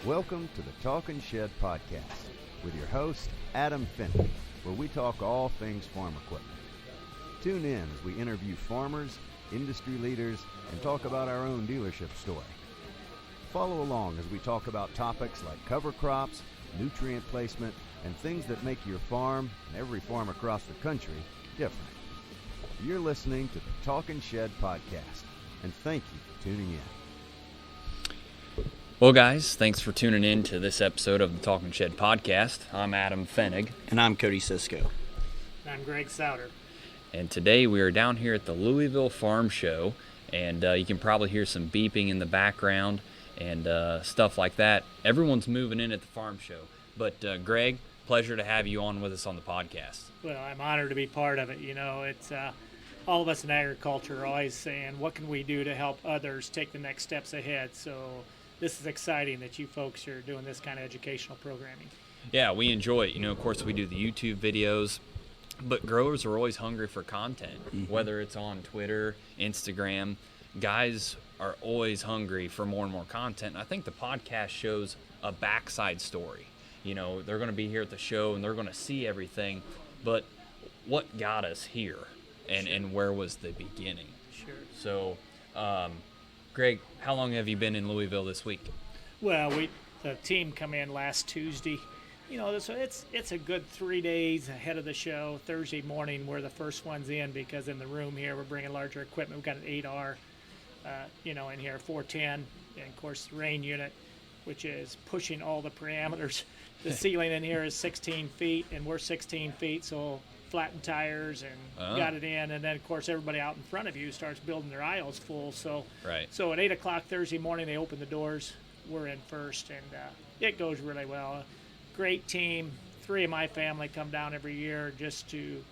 Welcome to the Talkin' Shed Podcast with your host, Adam Fennick, where we talk all things farm equipment. Tune in as we interview farmers, industry leaders, and talk about our own dealership story. Follow along as we talk about topics like cover crops, nutrient placement, and things that make your farm and every farm across the country different. You're listening to the Talkin' Shed Podcast, and thank you for tuning in. Well, guys, thanks for tuning in to this episode of the Talkin' Shed Podcast. I'm Adam Fennick. And I'm Cody Cisco. And I'm Gregg Sauder. And today we are down here at the Louisville Farm Show, and you can probably hear some beeping in the background and stuff like that. Everyone's moving in at the farm show. But, Greg, pleasure to have you on with us on the podcast. Well, I'm honored to be part of it. You know, it's all of us in agriculture are always saying, what can we do to help others take the next steps ahead? So this is exciting that you folks are doing this kind of educational programming. Yeah, we enjoy it. You know, of course, we do the YouTube videos, but growers are always hungry for content, whether it's on Twitter, Instagram. Guys are always hungry for more and more content. And I think the podcast shows a backside story. You know, they're going to be here at the show and they're going to see everything, but what got us here and where was the beginning? Sure. So, Greg, how long have you been in Louisville this week? Well, the team come in last Tuesday. You know, so it's a good 3 days ahead of the show. Thursday morning, we're the first ones in because in the room here, we're bringing larger equipment. We've got an 8R, in here, 410, and of course the rain unit, which is pushing all the parameters. The ceiling in here is 16 feet, and we're 16 feet, so flattened tires and got it in. And then, of course, everybody out in front of you starts building their aisles full. So, So at 8 o'clock Thursday morning, they open the doors. We're in first, and it goes really well. Great team. 3 of my family come down every year just to,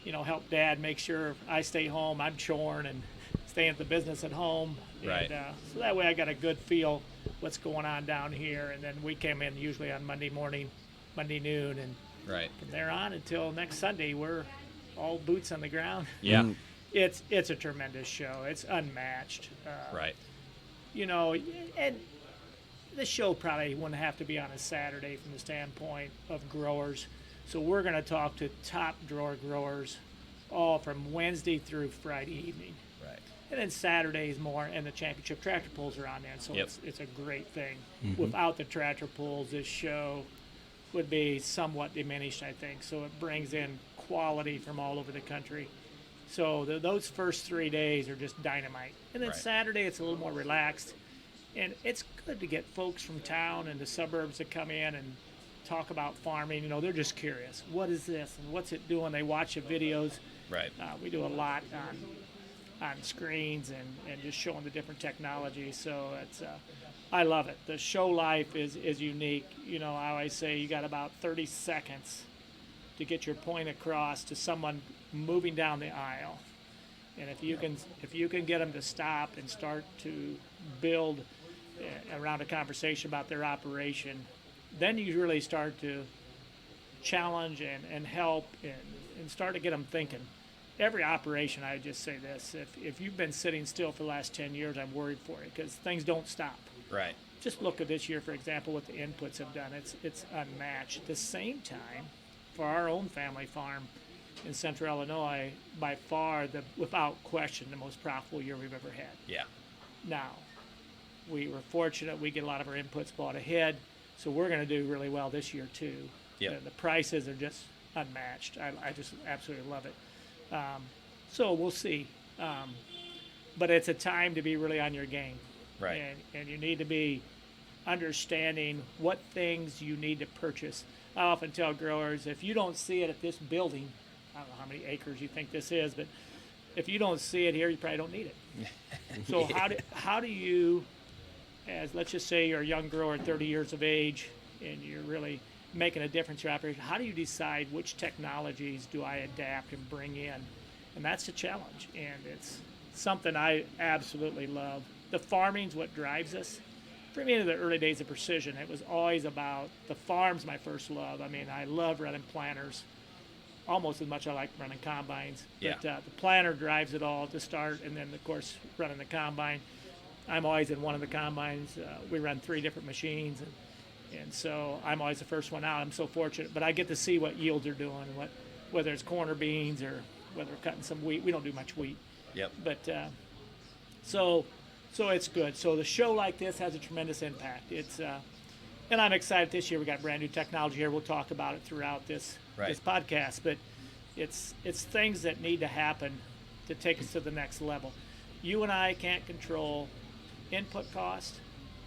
help Dad make sure I stay home. I'm choring and staying at the business at home. Right. And, so that way I got a good feel what's going on down here. And then we came in usually on Monday morning, Monday noon, and from there on until next Sunday, we're all boots on the ground. Yeah. It's a tremendous show. It's unmatched. And the show probably wouldn't have to be on a Saturday from the standpoint of growers. So we're going to talk to top drawer growers all from Wednesday through Friday evening. Right. And then Saturdays more, and the championship tractor pulls are on there. So it's a great thing. Without the tractor pulls, this show would be somewhat diminished, I think. So it brings in quality from all over the country. So those first 3 days are just dynamite. And then Saturday, it's a little more relaxed. And it's good to get folks from town and the suburbs to come in and talk about farming. They're just curious. What is this and what's it doing? They watch the videos. Right. We do a lot on screens and just showing the different technology. So it's I love it. The show life is unique. I always say you got about 30 seconds to get your point across to someone moving down the aisle. And if you can get them to stop and start to build around a conversation about their operation, then you really start to challenge and help and start to get them thinking. Every operation, I just say this, if you've been sitting still for the last 10 years, I'm worried for you because things don't stop. Right. Just look at this year, for example, what the inputs have done. It's unmatched. At the same time, for our own family farm in central Illinois, by far, without question, the most profitable year we've ever had. Yeah. Now, we were fortunate we get a lot of our inputs bought ahead, so we're going to do really well this year too. Yeah. The prices are just unmatched. I just absolutely love it. So we'll see. But it's a time to be really on your game. Right. And you need to be understanding what things you need to purchase. I often tell growers, if you don't see it at this building, I don't know how many acres you think this is, but if you don't see it here, you probably don't need it. So how do you, as let's just say you're a young grower, 30 years of age, and you're really making a difference in your operation, how do you decide which technologies do I adapt and bring in? And that's the challenge, and it's something I absolutely love. The farming's what drives us. For me, in the early days of Precision, it was always about the farm's my first love. I mean, I love running planters almost as much as I like running combines. Yeah. But the planter drives it all to start, and then, of course, running the combine. I'm always in one of the combines. We run 3 different machines, and And so I'm always the first one out. I'm so fortunate, but I get to see what yields are doing, and whether it's corner beans or whether we're cutting some wheat. We don't do much wheat. Yep. But so it's good. So the show like this has a tremendous impact. It's and I'm excited this year. We got brand new technology here. We'll talk about it throughout this podcast. But it's things that need to happen to take us to the next level. You and I can't control input cost.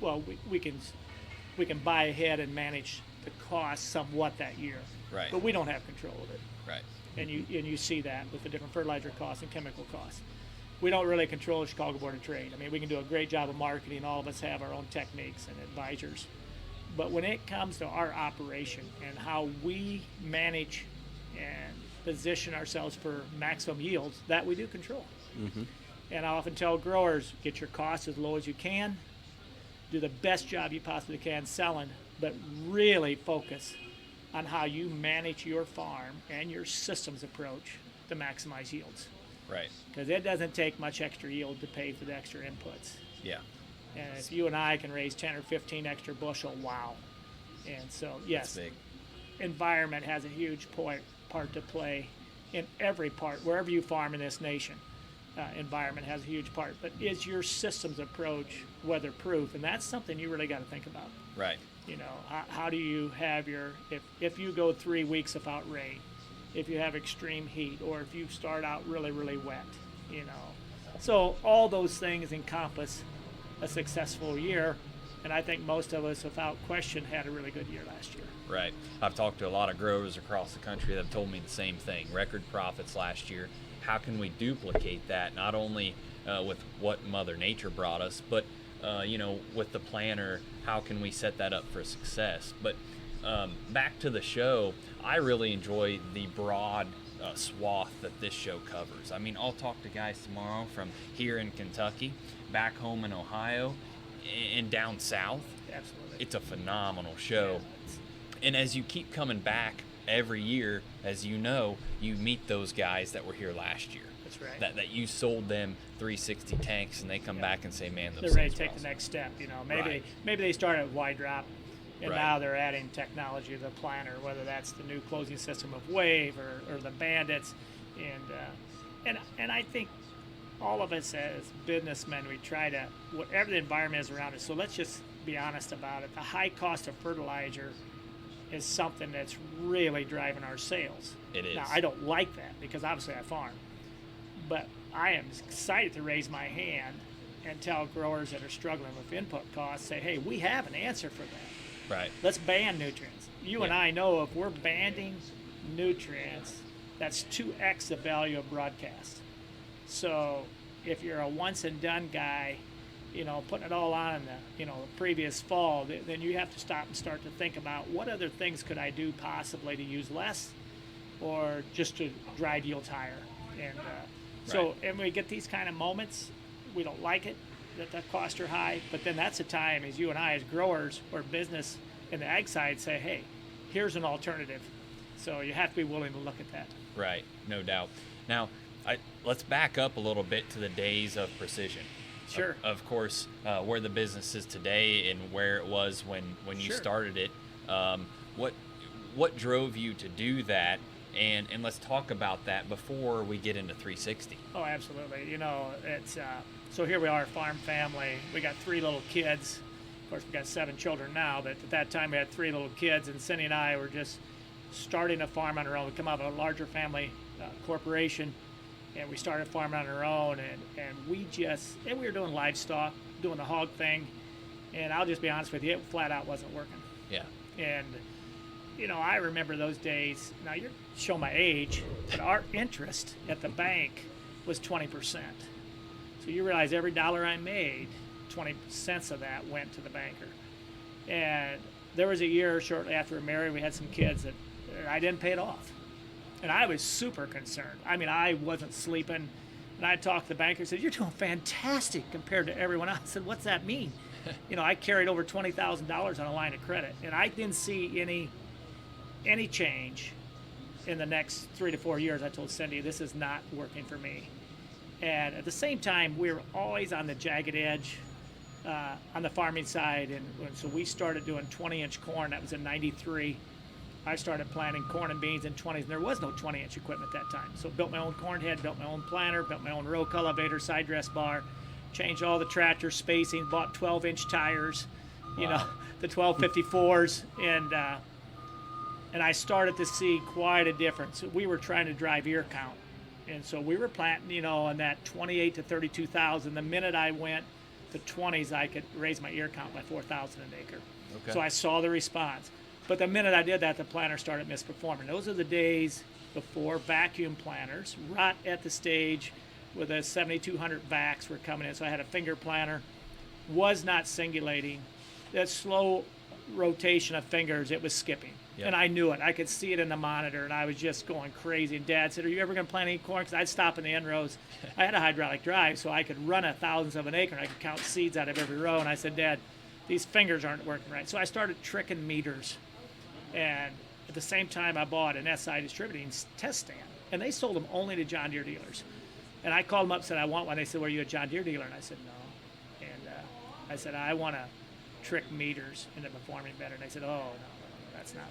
Well, we can buy ahead and manage the cost somewhat that year. Right. But we don't have control of it. Right. And you see that with the different fertilizer costs and chemical costs. We don't really control the Chicago Board of Trade. I mean, we can do a great job of marketing. All of us have our own techniques and advisors. But when it comes to our operation and how we manage and position ourselves for maximum yields, that we do control. Mm-hmm. And I often tell growers, get your costs as low as you can, do the best job you possibly can selling, but really focus on how you manage your farm and your systems approach to maximize yields. Right. Because it doesn't take much extra yield to pay for the extra inputs. Yeah. And if you and I can raise 10 or 15 extra bushel, wow. And so, yes, That's big. Environment has a huge part to play in every part, wherever you farm in this nation. Environment has a huge part. But is your systems approach weatherproof? And that's something you really got to think about. Right. You know, how do you have your, if you go 3 weeks without rain, if you have extreme heat, or if you start out really, really wet, you know. So all those things encompass a successful year, and I think most of us, without question, had a really good year last year. Right. I've talked to a lot of growers across the country that have told me the same thing. Record profits last year. How can we duplicate that, not only with what Mother Nature brought us, but you know, with the planner, how can we set that up for success? But back to the show, I really enjoy the broad swath that this show covers. I mean, I'll talk to guys tomorrow from here in Kentucky, back home in Ohio, and down south. Absolutely. It's a phenomenal show. And as you keep coming back every year, as you know, you meet those guys that were here last year. That's right. That you sold them 360 tanks, and they come back and say, man, those they're ready things to are take the awesome. next step. You know, Right. maybe they started with wide drop, and Right. now they're adding technology to the planner, whether that's the new closing system of Wave or the Bandits, and I think all of us as businessmen, we try to, whatever the environment is around us. So let's just be honest about it. The high cost of fertilizer is something that's really driving our sales. It is. Now, I don't like that because obviously I farm, but I am excited to raise my hand and tell growers that are struggling with input costs, say, hey, we have an answer for that. Right. Let's ban nutrients. You and I know if we're banning nutrients, that's 2x the value of broadcast. So if you're a once and done guy, you know, putting it all on the previous fall, then you have to stop and start to think about what other things could I do possibly to use less, or just to drive yields higher. And and we get these kind of moments, we don't like it that the costs are high, but then that's the time as you and I as growers or business in the ag side say, hey, here's an alternative. So you have to be willing to look at that. Right, no doubt. Now, let's back up a little bit to the days of Precision. Sure. Of course, where the business is today and where it was when you started it. What drove you to do that? And let's talk about that before we get into 360. Oh, absolutely. You know, it's so here we are, a farm family. We got 3 little kids. Of course, we got 7 children now, but at that time we had 3 little kids, and Cindy and I were just starting a farm on our own. We come out of a larger family corporation, and we started farming on our own, and we were doing livestock, doing the hog thing, and I'll just be honest with you, it flat out wasn't working. Yeah. And, you know, I remember those days. Now, you're showing my age, but our interest at the bank was 20%. So you realize every dollar I made, 20 cents of that went to the banker. And there was a year shortly after we were married, we had some kids that I didn't pay it off. And I was super concerned. I mean, I wasn't sleeping. And I talked to the banker and said, you're doing fantastic compared to everyone else. I said, what's that mean? You know, I carried over $20,000 on a line of credit. And I didn't see any change in the next 3 to 4 years. I told Cindy, this is not working for me. And at the same time, we were always on the jagged edge on the farming side, and so we started doing 20-inch corn. That was in '93. I started planting corn and beans in 20s, and there was no 20-inch equipment at that time. So built my own corn head, built my own planter, built my own row cultivator, side dress bar, changed all the tractor spacing, bought 12-inch tires, you know, the 1254s, and I started to see quite a difference. We were trying to drive ear count, and so we were planting, you know, in that 28 to 32,000. The minute I went to 20s, I could raise my ear count by 4,000 an acre. Okay. So I saw the response. But the minute I did that, the planter started misperforming. Those are the days before vacuum planters, right at the stage where the 7200 vacs were coming in. So I had a finger planter, was not singulating. That slow rotation of fingers, it was skipping. Yep. And I knew it. I could see it in the monitor, and I was just going crazy. And Dad said, "Are you ever going to plant any corn?" Because I'd stop in the end rows. I had a hydraulic drive, so I could run a thousandth of an acre, and I could count seeds out of every row. And I said, "Dad, these fingers aren't working right." So I started tricking meters. And at the same time, I bought an SI distributing test stand, and they sold them only to John Deere dealers. And I called them up and said, "I want one." They said, "Well, are you a John Deere dealer?" And I said, "No." And I said, "I want to trick meters into performing better." And they said, "Oh, no, that's not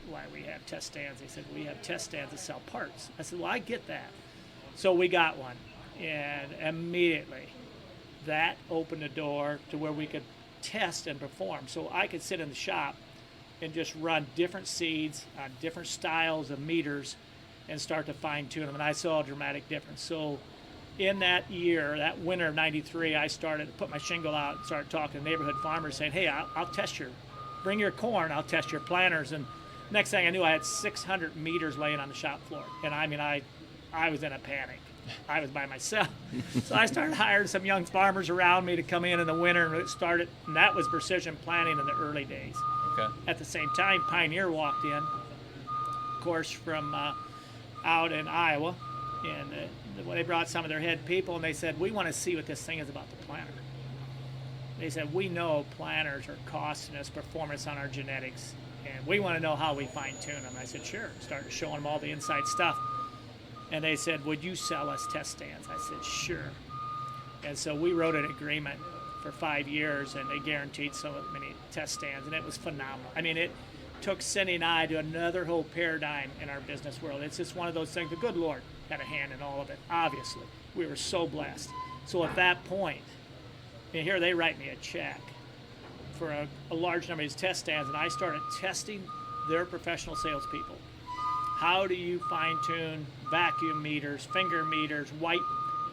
why we have test stands." They said, "We have test stands that sell parts." I said, "Well, I get that." So we got one, and immediately that opened the door to where we could test and perform. So I could sit in the shop and just run different seeds on different styles of meters and start to fine-tune them. And I saw a dramatic difference. So in that year, that winter of '93, I started to put my shingle out and started talking to neighborhood farmers saying, "Hey, I'll test bring your corn, I'll test your planters." And next thing I knew, I had 600 meters laying on the shop floor. And I mean, I was in a panic. I was by myself. So I started hiring some young farmers around me to come in the winter, and it started, and that was precision planting in the early days. Okay. At the same time, Pioneer walked in, of course, from out in Iowa, and they brought some of their head people, and they said, "We want to see what this thing is about the planter." They said, "We know planters are costing us performance on our genetics, and we want to know how we fine-tune them." I said, "Sure." Started showing them all the inside stuff. And they said, "Would you sell us test stands?" I said, "Sure." And so we wrote an agreement for 5 years, and they guaranteed so many test stands, and it was phenomenal. I mean, it took Cindy and I to another whole paradigm in our business world. It's just one of those things. The good Lord had a hand in all of it, obviously. We were so blessed. So at that point, and here they write me a check for a large number of these test stands, and I started testing their professional salespeople. How do you fine-tune vacuum meters, finger meters, white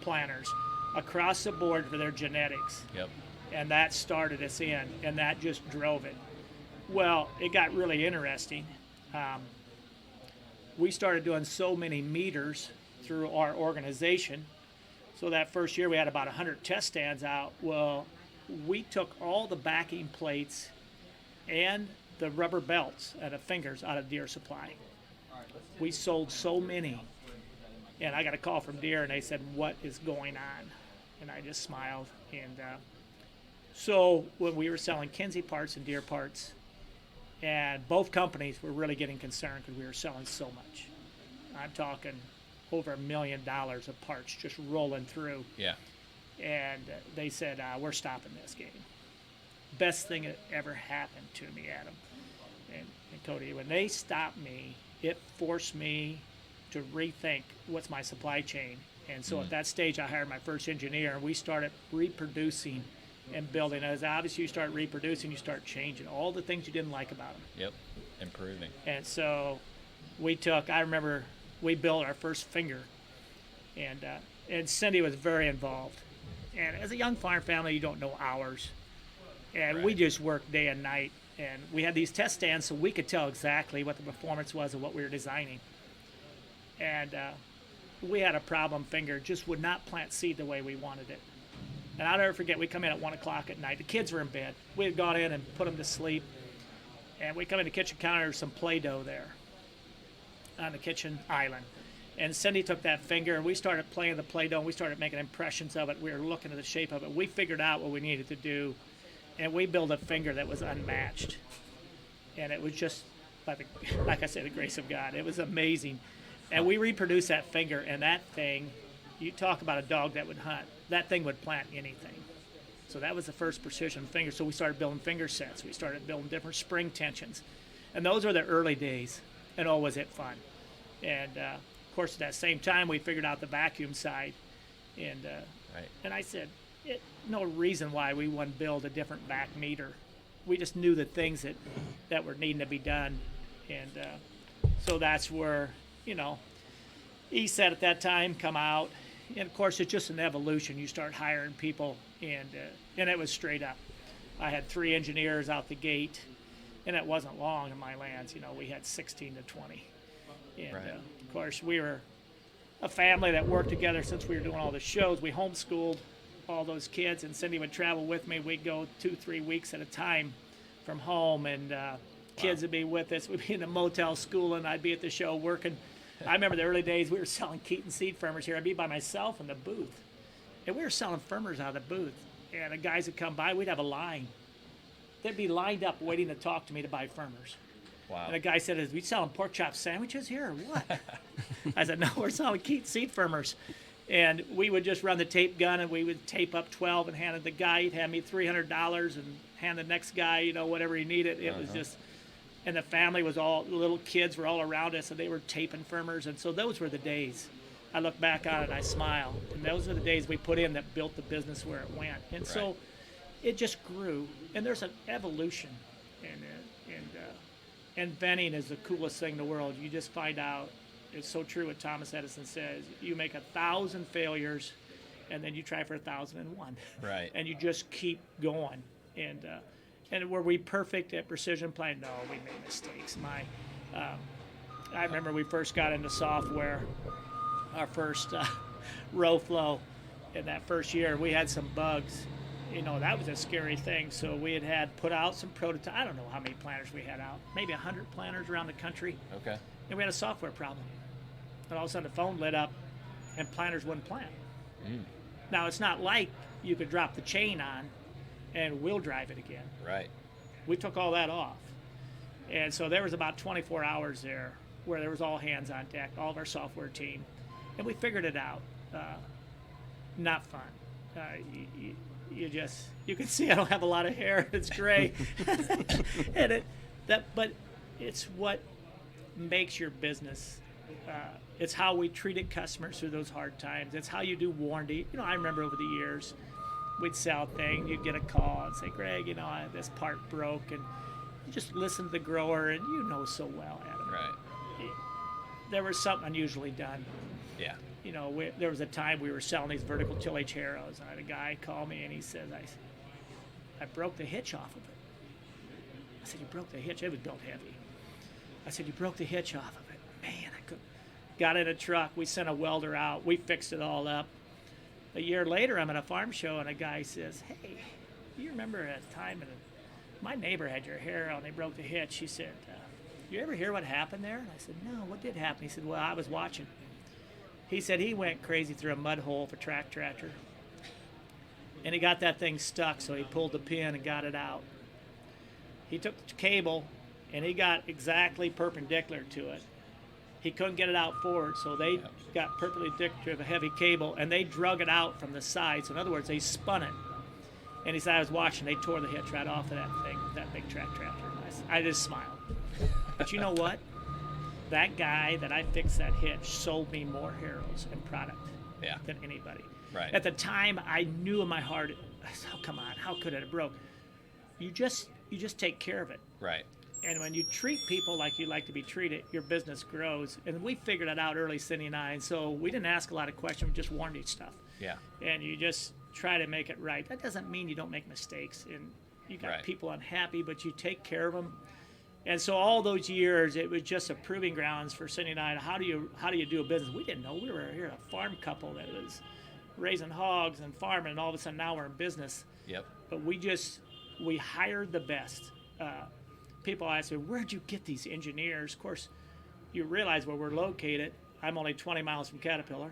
planters across the board for their genetics? Yep. And that started us in, and that just drove it. Well, it got really interesting. We started doing so many meters through our organization. So that first year we had about 100 test stands out. Well, we took all the backing plates and the rubber belts and the fingers out of Deere Supply. We sold so many. And I got a call from Deere, and they said, "What is going on?" And I just smiled. And so when we were selling Kinsey parts and Deere parts, and both companies were really getting concerned because we were selling so much. I'm talking over $1 million of parts just rolling through. Yeah. And they said, "We're stopping this game." Best thing that ever happened to me, Adam and Cody. When they stopped me, it forced me to rethink what's my supply chain. And so at that stage, I hired my first engineer, and we started reproducing and building. As obviously you start reproducing, you start changing all the things you didn't like about them. Yep. Improving. And so I remember we built our first finger, and Cindy was very involved. And as a young farm family, you don't know hours. And we just worked day and night. And we had these test stands so we could tell exactly what the performance was of what we were designing. And we had a problem finger, just would not plant seed the way we wanted it. And I'll never forget, we come in at 1 o'clock at night. The kids were in bed. We had gone in and put them to sleep. And we come in the kitchen counter, there's some Play-Doh there on the kitchen island. And Cindy took that finger, and we started playing the Play-Doh, and we started making impressions of it. We were looking at the shape of it. We figured out what we needed to do, and we built a finger that was unmatched. And it was just, like I said, the grace of God. It was amazing. And we reproduced that finger, and that thing, you talk about a dog that would hunt, that thing would plant anything. So that was the first precision finger. So we started building finger sets. We started building different spring tensions. And those were the early days. And oh, was it fun. And, of course, at that same time, we figured out the vacuum side. And Right. and I said, no reason why we wouldn't build a different vac meter. We just knew the things that were needing to be done. And so that's where, he said at that time, come out. And, of course, it's just an evolution. You start hiring people, and it was straight up. I had 3 engineers out the gate, and it wasn't long in my lands. We had 16 to 20. And, Right. of course, we were a family that worked together since we were doing all the shows. We homeschooled all those kids, and Cindy would travel with me. We'd go 2-3 weeks at a time from home, and kids would be with us. We'd be in a motel school, and I'd be at the show working. I remember the early days we were selling Keaton seed firmers here. I'd be by myself in the booth, and we were selling firmers out of the booth. And the guys would come by, we'd have a line. They'd be lined up waiting to talk to me to buy firmers. Wow. And a guy said, "Are we selling pork chop sandwiches here or what?" I said, "No, we're selling Keaton seed firmers." And we would just run the tape gun, and we would tape up 12 and hand it to the guy. He'd hand me $300 and hand the next guy, whatever he needed. It was just, and the family was all, the little kids were all around us, and they were taping firmers. And so those were the days. I look back on it and I smile. And those are the days we put in that built the business where it went. And so it just grew. And there's an evolution. And venting is the coolest thing in the world. You just find out. It's so true what Thomas Edison says. You make 1,000 failures, and then you try for 1,001. Right. And you just keep going. And were we perfect at precision planning? No, we made mistakes. I remember we first got into software, our first row flow. In that first year, we had some bugs. That was a scary thing. So we had put out some prototypes. I don't know how many planters we had out. Maybe 100 planters around the country. Okay. And we had a software problem. And all of a sudden the phone lit up and planters wouldn't plant. Now, it's not like you could drop the chain on and we'll drive it again. Right. We took all that off. And so there was about 24 hours there where there was all hands on deck, all of our software team. And we figured it out. Not fun. You can see I don't have a lot of hair. It's gray. But it's what makes your business. It's how we treated customers through those hard times. It's how you do warranty. I remember over the years, we'd sell things. You'd get a call and say, "Greg, this part broke," and you just listen to the grower, and so well, Adam. Right. There was something unusually done. Yeah. There was a time we were selling these vertical tillage harrows, and I had a guy call me, and he says, I broke the hitch off of it. I said, "You broke the hitch?" It was built heavy. I said, "You broke the hitch off of it." Man, I couldn't. Got in a truck. We sent a welder out. We fixed it all up. A year later, I'm at a farm show, and a guy says, "Hey, you remember a time my neighbor had your harrow, and they broke the hitch?" He said, "You ever hear what happened there?" And I said, "No, what did happen?" He said, "Well, I was watching." He said he went crazy through a mud hole of a track tractor. And he got that thing stuck, so he pulled the pin and got it out. He took the cable, and he got exactly perpendicular to it. He couldn't get it out forward, so they got perpendicular to a heavy cable, and they drug it out from the side. So in other words, they spun it. And he said, "I was watching. They tore the hitch right off of that thing, that big track tractor." I just smiled. But you know what? That guy that I fixed that hitch sold me more harrows and product than anybody. Right. At the time, I knew in my heart, I said, "Oh, come on, how could it have broke?" You just take care of it. Right. And when you treat people like you like to be treated, your business grows. And we figured it out early, Cindy and I. And so we didn't ask a lot of questions, we just warranty stuff. Yeah. And you just try to make it right. That doesn't mean you don't make mistakes. And you got people unhappy, but you take care of them. And so all those years, it was just a proving grounds for Cindy and I. How do you do a business? We didn't know. We were here a farm couple that was raising hogs and farming, and all of a sudden now we're in business. Yep. But we hired the best. People ask me, "Where'd you get these engineers?" Of course, you realize where we're located. I'm only 20 miles from Caterpillar.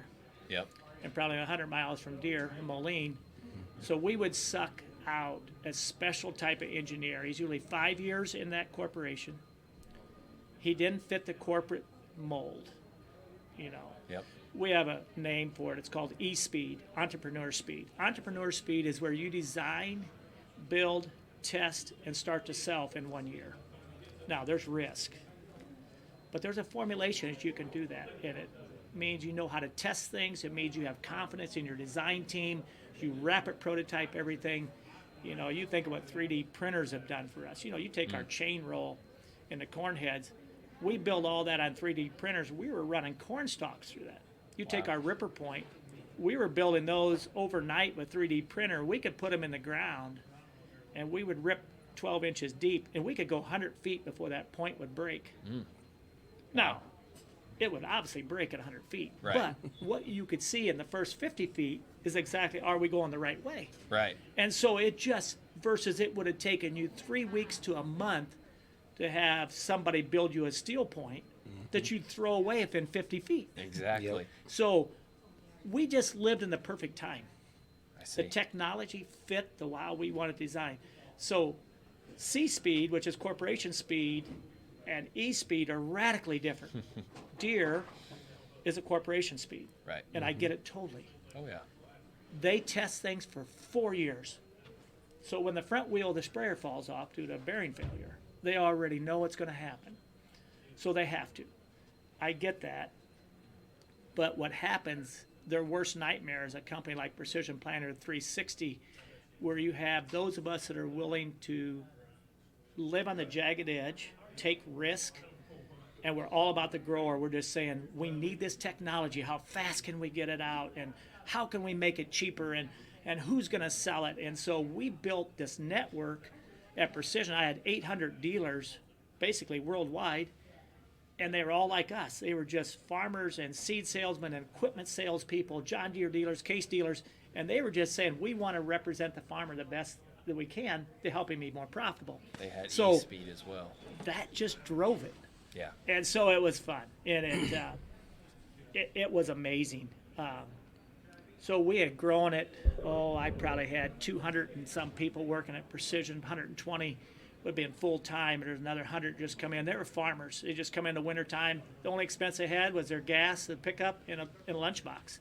Yep. And probably 100 miles from Deere and Moline. So we would suck out a special type of engineer. He's usually 5 years in that corporation. He didn't fit the corporate mold. you know. Yep. We have a name for it. It's called E-Speed, Entrepreneur Speed. Entrepreneur Speed is where you design, build, test, and start to sell in 1 year. Now, there's risk, but there's a formulation that you can do that, and it means you know how to test things. It means you have confidence in your design team. You rapid prototype everything. You know, you think of what 3D printers have done for us. You know, you take our chain roll and the corn heads. We build all that on 3D printers. We were running corn stalks through that. You take our ripper point. We were building those overnight with 3D printer. We could put them in the ground, and we would rip 12 inches deep, and we could go 100 feet before that point would break. Now, it would obviously break at 100 feet. Right. But what you could see in the first 50 feet is exactly, are we going the right way? Right. And so it just, versus it would have taken you 3 weeks to a month to have somebody build you a steel point that you'd throw away within 50 feet. Exactly. Yep. So we just lived in the perfect time. I see. The technology fit the wow we wanted to design. So C-Speed, which is corporation speed, and E-Speed are radically different. Deere is a corporation speed. Right. And I get it totally. Oh, yeah. They test things for 4 years. So when the front wheel of the sprayer falls off due to a bearing failure, they already know what's going to happen. So they have to. I get that. But what happens, their worst nightmare is a company like Precision Planter 360, where you have those of us that are willing to live on the jagged edge, take risk, and we're all about the grower. We're just saying, we need this technology. How fast can we get it out? And how can we make it cheaper? And who's going to sell it? And so we built this network at Precision. I had 800 dealers, basically worldwide, and they were all like us. They were just farmers and seed salesmen and equipment salespeople, John Deere dealers, Case dealers, and they were just saying, we want to represent the farmer the best that we can to help him be more profitable. They had So- E-Speed as well. That just drove it. Yeah. And so it was fun, and it was amazing. So we had grown it. Oh, I probably had 200 and some people working at Precision. 120 would be in full time, and there's another 100 just come in. They were farmers. They just come in the wintertime. The only expense they had was their gas, the pickup, in a lunchbox.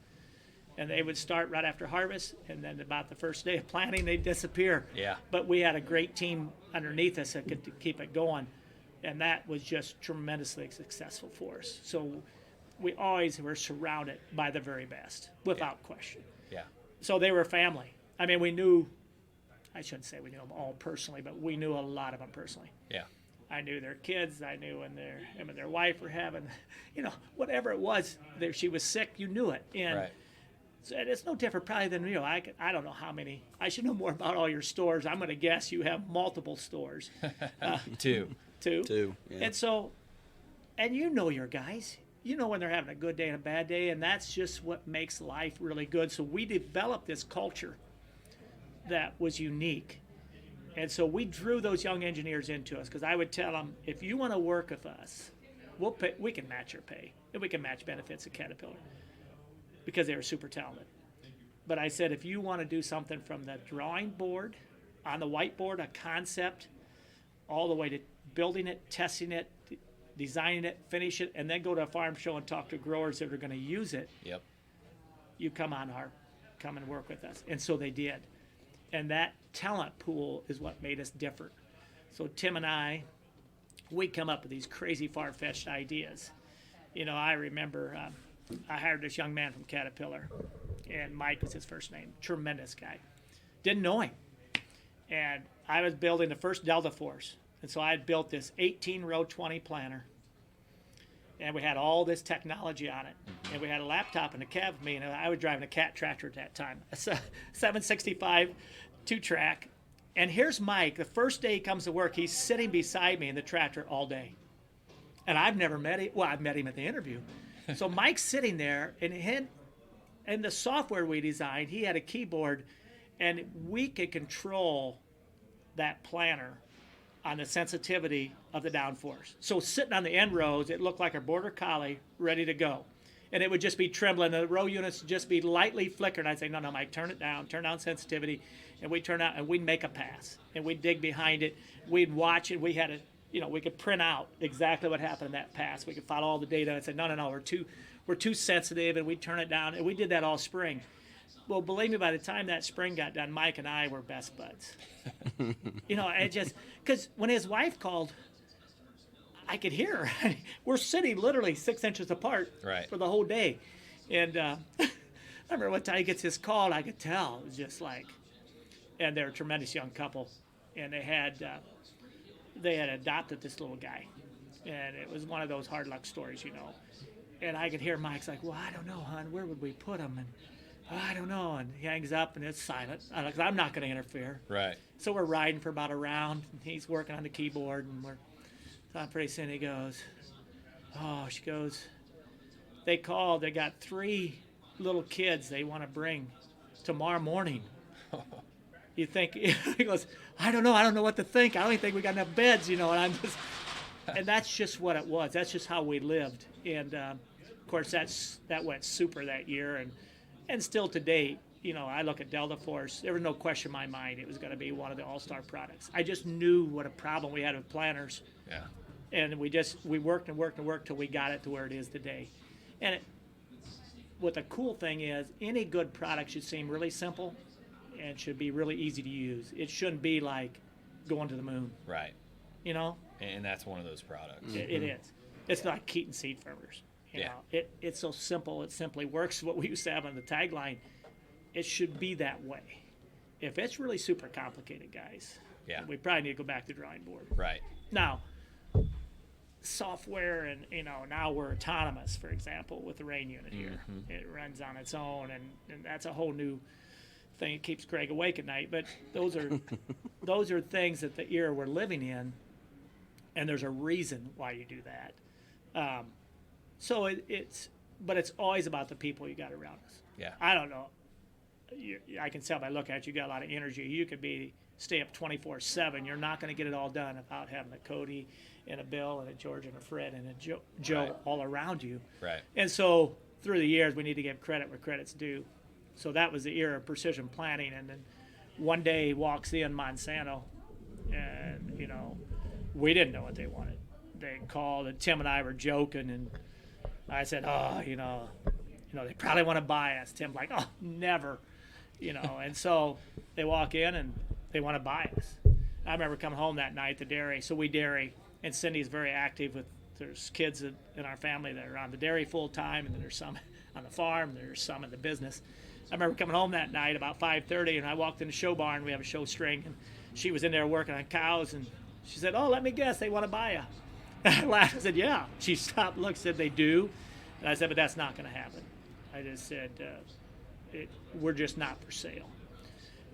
And they would start right after harvest, and then about the first day of planting, they'd disappear. Yeah. But we had a great team underneath us that could keep it going. And that was just tremendously successful for us. So we always were surrounded by the very best, without question. Yeah. So they were family. I mean, we knew, I shouldn't say we knew them all personally, but we knew a lot of them personally. Yeah. I knew their kids. I knew when him and their wife were having, whatever it was, she was sick, you knew it. And Right. so it's no different probably than I don't know how many. I should know more about all your stores. I'm going to guess you have multiple stores. Two. Two. Yeah. And so, and you know your guys. You know when they're having a good day and a bad day, and that's just what makes life really good. So we developed this culture that was unique. And so we drew those young engineers into us, because I would tell them, if you want to work with us, we can match your pay, and we can match benefits at Caterpillar, because they were super talented. But I said, if you want to do something from the drawing board, on the whiteboard, a concept, all the way to building it, testing it, designing it, finish it, and then go to a farm show and talk to growers that are going to use it, Yep. you come and work with us. And so they did. And that talent pool is what made us different. So Tim and I, we come up with these crazy far-fetched ideas. I remember I hired this young man from Caterpillar, and Mike was his first name. Tremendous guy. Didn't know him. And I was building the first Delta Force. And so I had built this 18-row 20 planter. And we had all this technology on it. And we had a laptop in the cab with me, and I was driving a Cat tractor at that time, a 765 two-track. And here's Mike. The first day he comes to work, he's sitting beside me in the tractor all day. And I've never met him. Well, I've met him at the interview. So Mike's sitting there, and the software we designed, he had a keyboard, and we could control that planter on the sensitivity of the downforce. So sitting on the end rows, it looked like a border collie ready to go. And it would just be trembling. The row units would just be lightly flickering. I'd say, no, Mike, turn down sensitivity. And we'd turn out, and we'd make a pass. And we'd dig behind it. We'd watch it. We had we could print out exactly what happened in that pass. We could follow all the data and say, no, we're too sensitive, and we'd turn it down. And we did that all spring. Well, believe me, by the time that spring got done, Mike and I were best buds. It just, because when his wife called, I could hear her. We're sitting literally 6 inches apart for the whole day. And I remember one time he gets this call, and I could tell. It was just like, and they're a tremendous young couple. And they had adopted this little guy. And it was one of those hard luck stories, And I could hear Mike's like, well, I don't know, hon. Where would we put him? And I don't know. And he hangs up, and it's silent. I'm not going to interfere. Right. So we're riding for about a round, and he's working on the keyboard, and pretty soon he goes, she goes, they called. They got 3 little kids they want to bring tomorrow morning. You think, he goes, I don't know what to think. I don't even think we got enough beds, and I'm just, and that's just what it was. That's just how we lived. And, of course, that went super that year. And still to date, I look at Delta Force, there was no question in my mind it was going to be one of the all-star products. I just knew what a problem we had with planters. Yeah. And we worked and worked and worked till we got it to where it is today. And what the cool thing is, any good product should seem really simple and should be really easy to use. It shouldn't be like going to the moon. Right. And that's one of those products. It is. It's not Keaton seed firmers. It's so simple. It simply works. What we used to have on the tagline, it should be that way. If it's really super complicated, guys, we probably need to go back to the drawing board. Right. Now, software and, now we're autonomous, for example, with the rain unit here. It runs on its own, and that's a whole new thing. It keeps Gregg awake at night. But those are things that the era we're living in, and there's a reason why you do that. So but it's always about the people you got around us. Yeah. I don't know. I can tell by looking at you, got a lot of energy. You could stay up 24/7. You're not going to get it all done without having a Cody and a Bill and a George and a Fred and a Joe all around you. Right. And so through the years, we need to give credit where credit's due. So that was the era of precision planting. And then one day walks in Monsanto, and we didn't know what they wanted. They called, and Tim and I were joking, and I said, they probably want to buy us. Tim's like, never, And so they walk in and they want to buy us. I remember coming home that night to dairy. So we dairy, and Cindy's very active there's kids in our family that are on the dairy full time, and then there's some on the farm, there's some in the business. I remember coming home that night about 5:30, and I walked in the show barn. We have a show string, and she was in there working on cows, and she said, let me guess, they want to buy you. I laughed. I said, yeah. She stopped, looked, said, they do. And I said, but that's not going to happen. I just said, we're just not for sale.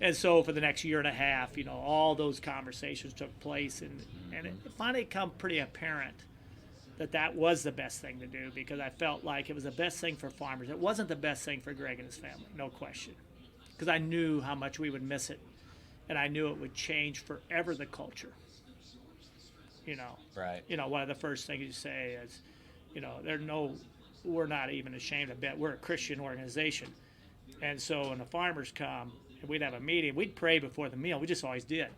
And so for the next year and a half, all those conversations took place, and it finally became pretty apparent that was the best thing to do, because I felt like it was the best thing for farmers. It wasn't the best thing for Gregg and his family, no question, because I knew how much we would miss it, and I knew it would change forever the culture. Right. One of the first things you say is, we're not even ashamed of it. We're a Christian organization. And so when the farmers come, and we'd have a meeting, we'd pray before the meal. We just always did,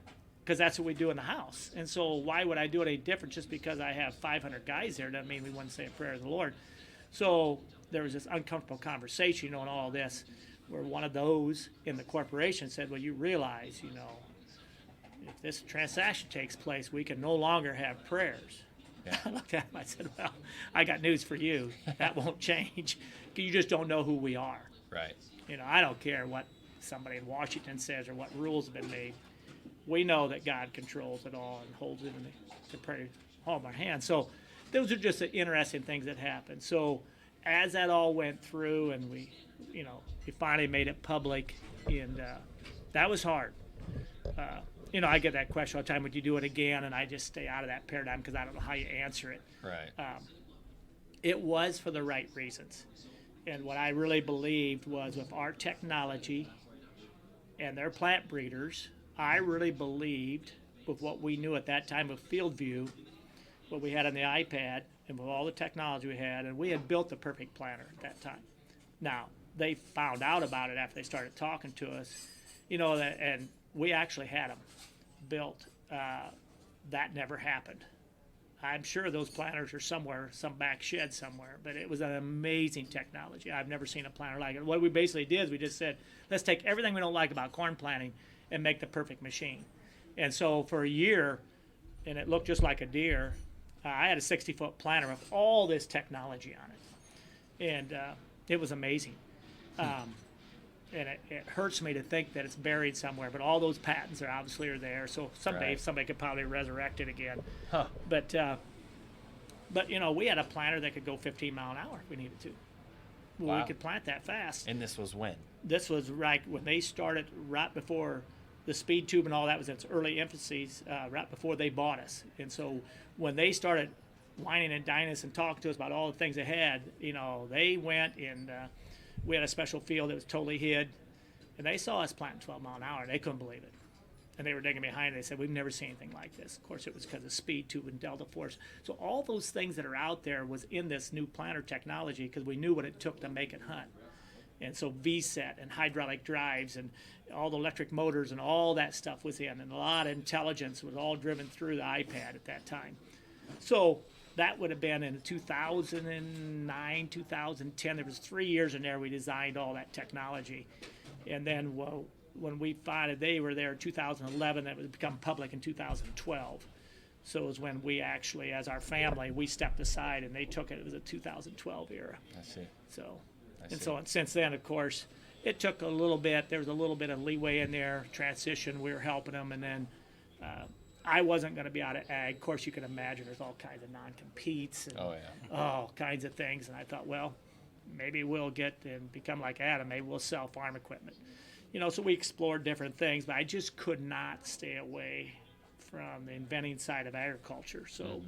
because that's what we do in the house. And so why would I do it any different? Just because I have 500 guys there doesn't mean we wouldn't say a prayer to the Lord. So there was this uncomfortable conversation, and all this, where one of those in the corporation said, well, you realize, if this transaction takes place, we can no longer have prayers. Yeah. I looked at him, I said, well, I got news for you. That won't change. You just don't know who we are. Right. I don't care what somebody in Washington says or what rules have been made. We know that God controls it all and holds it in the prayer palm of our hand. So those are just the interesting things that happened. So as that all went through, and we finally made it public, and that was hard. I get that question all the time, would you do it again? And I just stay out of that paradigm, because I don't know how you answer it. Right. It was for the right reasons. And what I really believed was, with our technology and their plant breeders, I really believed, with what we knew at that time with Field View, what we had on the iPad, and with all the technology we had, and we had built the perfect planter at that time. Now, they found out about it after they started talking to us, and we actually had them built. That never happened. I'm sure those planters are somewhere, some back shed somewhere, but it was an amazing technology. I've never seen a planter like it. What we basically did is we just said, let's take everything we don't like about corn planting and make the perfect machine. And so for a year, and it looked just like a deer, I had a 60-foot planter with all this technology on it. And it was amazing. And it hurts me to think that it's buried somewhere, but all those patents are obviously there. So someday somebody could probably resurrect it again. Huh. But you know, we had a planter that could go 15 mile an hour if we needed to. Well, Wow. we could plant that fast. And this was when? This was right when they started, right before the speed tube and all that was in its early infancies, right before they bought us. And so when they started whining and dining us and talking to us about all the things they had, you know, they went and we had a special field that was totally hid, and they saw us planting 12 mile an hour, and they couldn't believe it. And they were digging behind it. They said, we've never seen anything like this. Of course, it was because of speed tube and delta force. So all those things that are out there was in this new planter technology because we knew what it took to make it hunt. And so VSET and hydraulic drives and all the electric motors and all that stuff was in, and a lot of intelligence was all driven through the iPad at that time. So that would have been in 2009, 2010. There was 3 years in there we designed all that technology. And then when we found they were there in 2011, that would become public in 2012. So it was when we actually, as our family, we stepped aside and they took it. It was a 2012 era. I see. So, I see. so and since then, of course, it took a little bit. There was a little bit of leeway in there, transition. We were helping them, and then I wasn't going to be out of ag. Of course, you can imagine there's all kinds of non-competes and all kinds of things. And I thought, well, maybe we'll get and become like Adam. Maybe we'll sell farm equipment. You know, so we explored different things, but I just could not stay away from the inventing side of agriculture. So,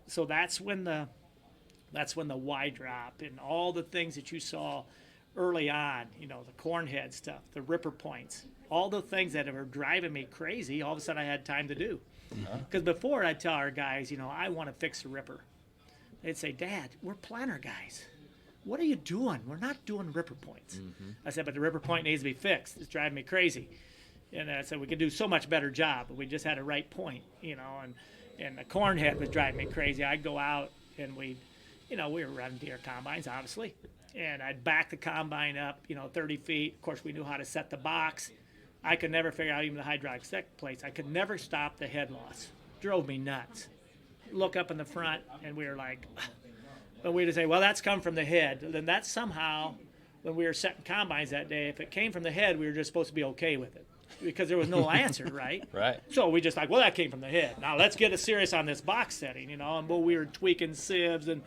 so that's when the Y drop and all the things that you saw early on. You know, the corn head stuff, the ripper points, all the things that were driving me crazy. All of a sudden, I had time to do. Because before I'd tell our guys, you know, I want to fix the ripper. They'd say, Dad, we're planter guys. What are you doing? We're not doing ripper points. I said, but the ripper point needs to be fixed. It's driving me crazy. And I said, we could do so much better job, but we just had a right point, you know, and the corn head was driving me crazy. I'd go out and we were running deer combines, obviously, and I'd back the combine up, 30 feet. Of course, we knew how to set the box. I could never figure out even the hydraulic set plates. I could never stop the head loss. Drove me nuts. Look up in the front, and we were like, but we'd say, well, that's come from the head. Then that's somehow, when we were setting combines that day, if it came from the head, we were just supposed to be okay with it because there was no answer, right? Right. So we just like, well, that came from the head. Now let's get serious on this box setting, and we were tweaking sieves and,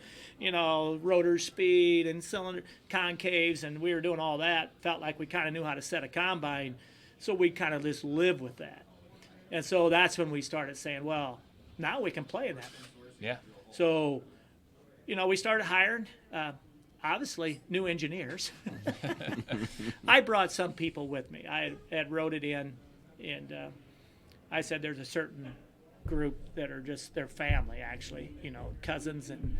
rotor speed and cylinder concaves, and we were doing all that. Felt like we kind of knew how to set a combine, so we kind of just live with that. And so that's when we started saying, well, now we can play in that. Yeah. So, we started hiring, obviously, new engineers. I brought some people with me. I had wrote it in, and I said there's a certain group that are just their family, actually, cousins and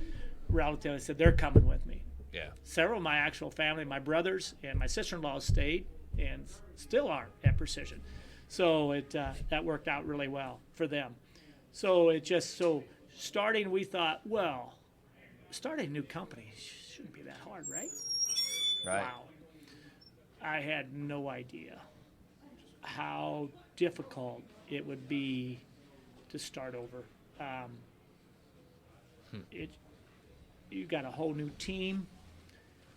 relatives. I said they're coming with me. Yeah. Several of my actual family, my brothers and my sister-in-law stayed and still are at Precision. So that worked out really well for them. So starting, we thought, well, starting a new company shouldn't be that hard, right? Right. Wow. I had no idea how difficult it would be to start over. You got a whole new team,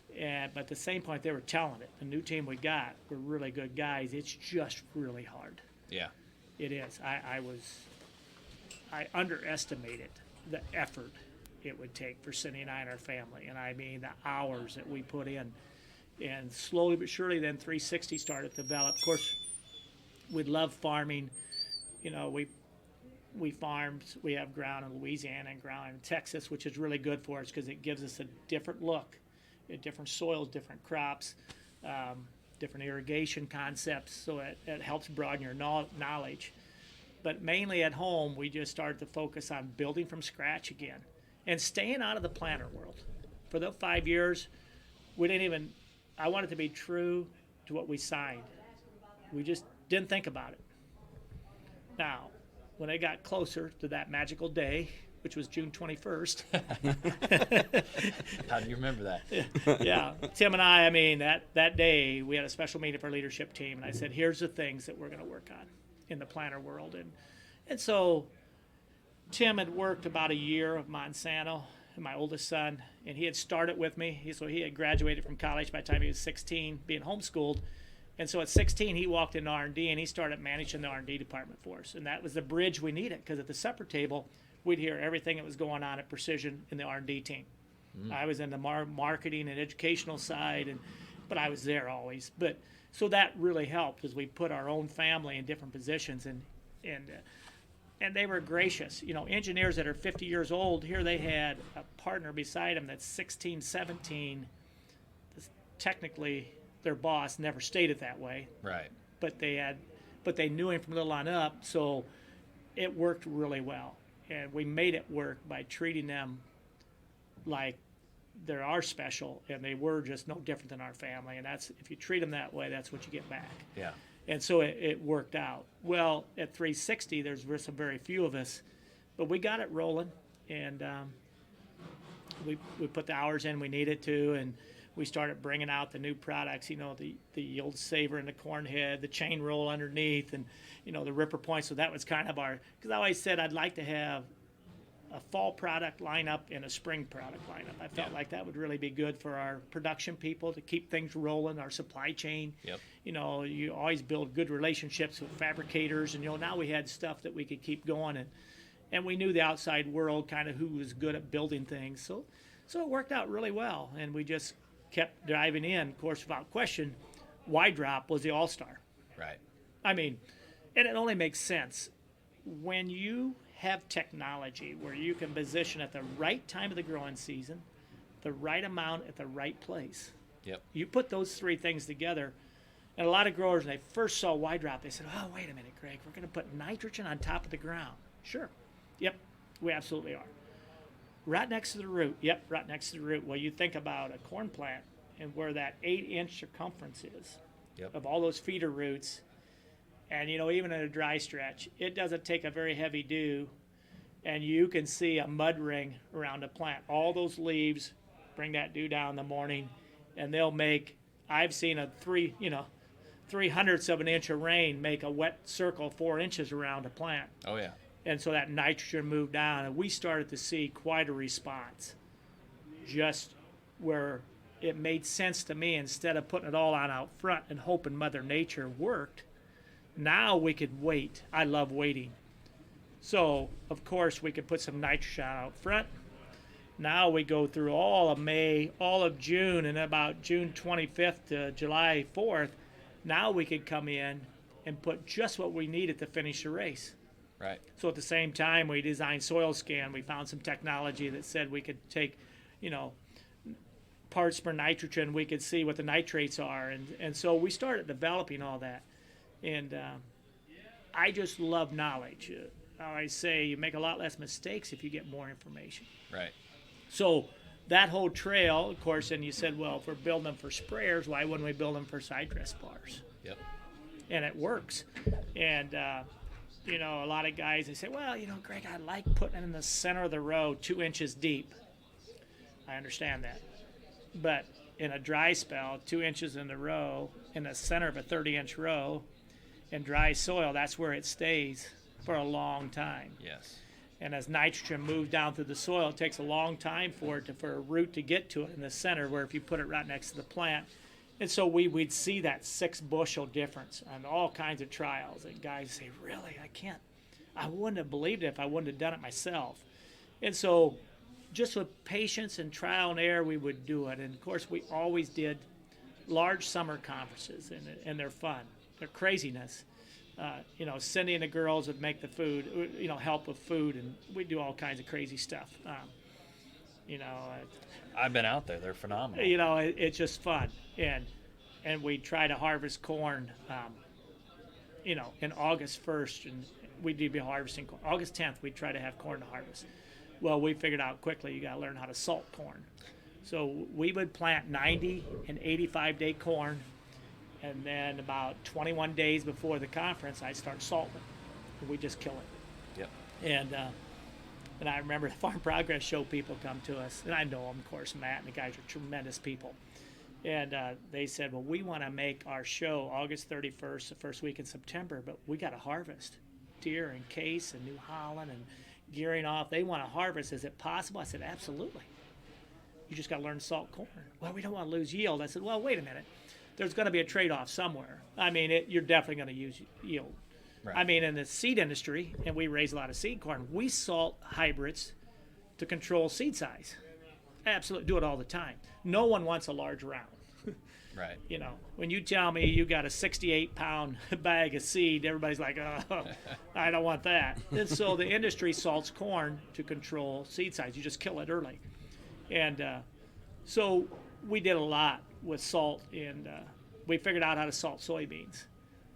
but at the same point, they were talented. The new team we got were really good guys. It's just really hard. Yeah. It is. I underestimated the effort it would take for Cindy and I and our family, and I mean the hours that we put in. And slowly but surely, then 360 started to develop. Of course, we love farming. We farm. We have ground in Louisiana and ground in Texas, which is really good for us because it gives us a different look at different soils, different crops, different irrigation concepts. So it helps broaden your knowledge. But mainly at home, we just started to focus on building from scratch again and staying out of the planter world. For those 5 years, I wanted to be true to what we signed. We just didn't think about it. Now, when it got closer to that magical day which was June 21st. How do you remember that? Yeah. Tim and I mean, that day we had a special meeting for our leadership team, and I said, here's the things that we're going to work on in the planter world. And so Tim had worked about a year of Monsanto, my oldest son, and he had started with me. So he had graduated from college by the time he was 16, being homeschooled. And so at 16, he walked into R&D, and he started managing the R&D department for us. And that was the bridge we needed, because at the supper table, we'd hear everything that was going on at Precision in the R&D team. I was in the marketing and educational side, but I was there always. But so that really helped, as we put our own family in different positions, and they were gracious. You know, engineers that are 50 years old, here they had a partner beside them that's 16, 17. Technically, their boss never stated that way. Right. But they knew him from little on up, so it worked really well. And we made it work by treating them like they are special, and they were just no different than our family. And that's, if you treat them that way, that's what you get back. Yeah. And so it worked out. Well, at 360, there's some very few of us, but we got it rolling, and we put the hours in we needed to, and we started bringing out the new products, you know, the yield saver and the corn head, the chain roll underneath, and, you know, the ripper point. So that was kind of because I always said I'd like to have a fall product lineup and a spring product lineup. I felt like that would really be good for our production people to keep things rolling, our supply chain. Yep. You know, you always build good relationships with fabricators, and, you know, now we had stuff that we could keep going, and we knew the outside world kind of who was good at building things. So it worked out really well, and we just kept diving in. Of course, without question, Y-Drop was the all-star. Right. I mean, and it only makes sense when you have technology where you can position at the right time of the growing season, the right amount at the right place. Yep. You put those three things together, and a lot of growers, when they first saw Y-Drop, they said, oh, wait a minute, Greg, we're going to put nitrogen on top of the ground. Sure. Yep, we absolutely are. Right next to the root. Yep, right next to the root. Well, you think about a corn plant and where that 8-inch circumference is of all those feeder roots. And, you know, even in a dry stretch, it doesn't take a very heavy dew, and you can see a mud ring around a plant. All those leaves bring that dew down in the morning, and they'll make, I've seen a 3/100ths of an inch of rain make a wet circle 4 inches around a plant. Oh, yeah. And so that nitrogen moved down, and we started to see quite a response, just where it made sense to me. Instead of putting it all on out front and hoping Mother Nature worked, now we could wait. I love waiting. So, of course, we could put some nitrogen out front. Now we go through all of May, all of June, and about June 25th to July 4th, now we could come in and put just what we needed to finish the race. Right. So at the same time, we designed soil scan. We found some technology that said we could take, you know, parts per nitrogen. We could see what the nitrates are. And so we started developing all that. And I just love knowledge. I always say you make a lot less mistakes if you get more information. Right. So that whole trail, of course, and you said, well, if we're building them for sprayers, why wouldn't we build them for side dress bars? Yep. And it works. And, you know, a lot of guys, they say, well, you know, Greg, I like putting it in the center of the row 2 inches deep. I understand that. But in a dry spell, 2 inches in the row, in the center of a 30-inch row, in dry soil, that's where it stays for a long time. Yes. And as nitrogen moves down through the soil, it takes a long time for a root to get to it in the center, where if you put it right next to the plant. And so we'd see that 6 bushel difference on all kinds of trials. And guys say, really, I wouldn't have believed it if I wouldn't have done it myself. And so just with patience and trial and error, we would do it. And, of course, we always did large summer conferences, and they're fun. They're craziness. You know, Cindy and the girls would make the food, you know, help with food, and we do all kinds of crazy stuff. You know, I've been out there. They're phenomenal. You know, it's just fun. And we try to harvest corn, you know, in August 1st, and we'd be harvesting corn. August 10th, we'd try to have corn to harvest. Well, we figured out quickly you got to learn how to salt corn. So we would plant 90 and 85-day corn, and then about 21 days before the conference, I'd start salting it. And we'd just kill it. Yep. And And I remember the Farm Progress Show people come to us, and I know them, of course, Matt and the guys are tremendous people. And they said, well, we want to make our show August 31st, the first week in September, but we got to harvest deer and Case and New Holland and gearing off. They want to harvest. Is it possible? I said, absolutely. You just got to learn to salt corn. Well, we don't want to lose yield. I said, well, wait a minute. There's going to be a trade-off somewhere. I mean, you're definitely going to use yield. Right. I mean, in the seed industry, and we raise a lot of seed corn, we salt hybrids to control seed size. Absolutely. Do it all the time. No one wants a large round. Right. You know, when you tell me you got a 68-pound bag of seed, everybody's like, oh, I don't want that. And so the industry salts corn to control seed size. You just kill it early. And so we did a lot with salt, and we figured out how to salt soybeans.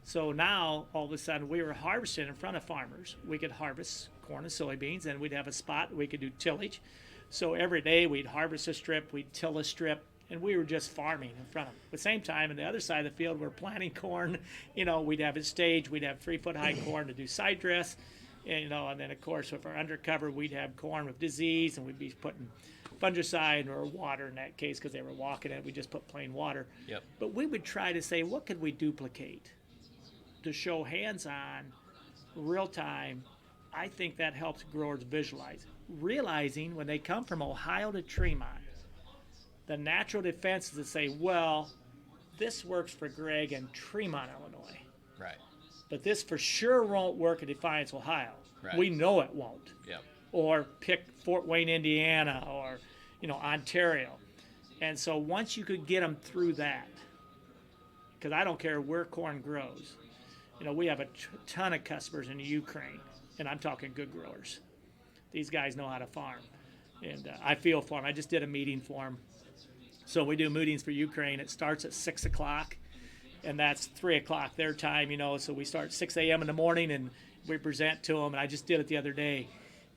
So now, all of a sudden, we were harvesting in front of farmers. We could harvest corn and soybeans, and we'd have a spot we could do tillage. So every day we'd harvest a strip, we'd till a strip, and we were just farming in front of them. At the same time, on the other side of the field, we're planting corn. You know, we'd have a stage, we'd have 3-foot-high corn to do side dress. And, you know, and then, of course, with our undercover, we'd have corn with disease, and we'd be putting fungicide or water in that case because they were walking it. We just put plain water. Yep. But we would try to say, what could we duplicate to show hands-on, real-time? I think that helps growers visualize. Realizing when they come from Ohio to Tremont, the natural defense is to say, well, this works for Gregg in Tremont, Illinois. Right. But this for sure won't work in Defiance, Ohio. Right. We know it won't. Yep. Or pick Fort Wayne, Indiana, or, you know, Ontario. And so once you could get them through that, because I don't care where corn grows. You know, we have a ton of customers in Ukraine, and I'm talking good growers. These guys know how to farm. And I feel for them. I just did a meeting for them. So we do meetings for Ukraine. It starts at 6 o'clock, and that's 3 o'clock their time, you know. So we start 6 a.m. in the morning, and we present to them. And I just did it the other day.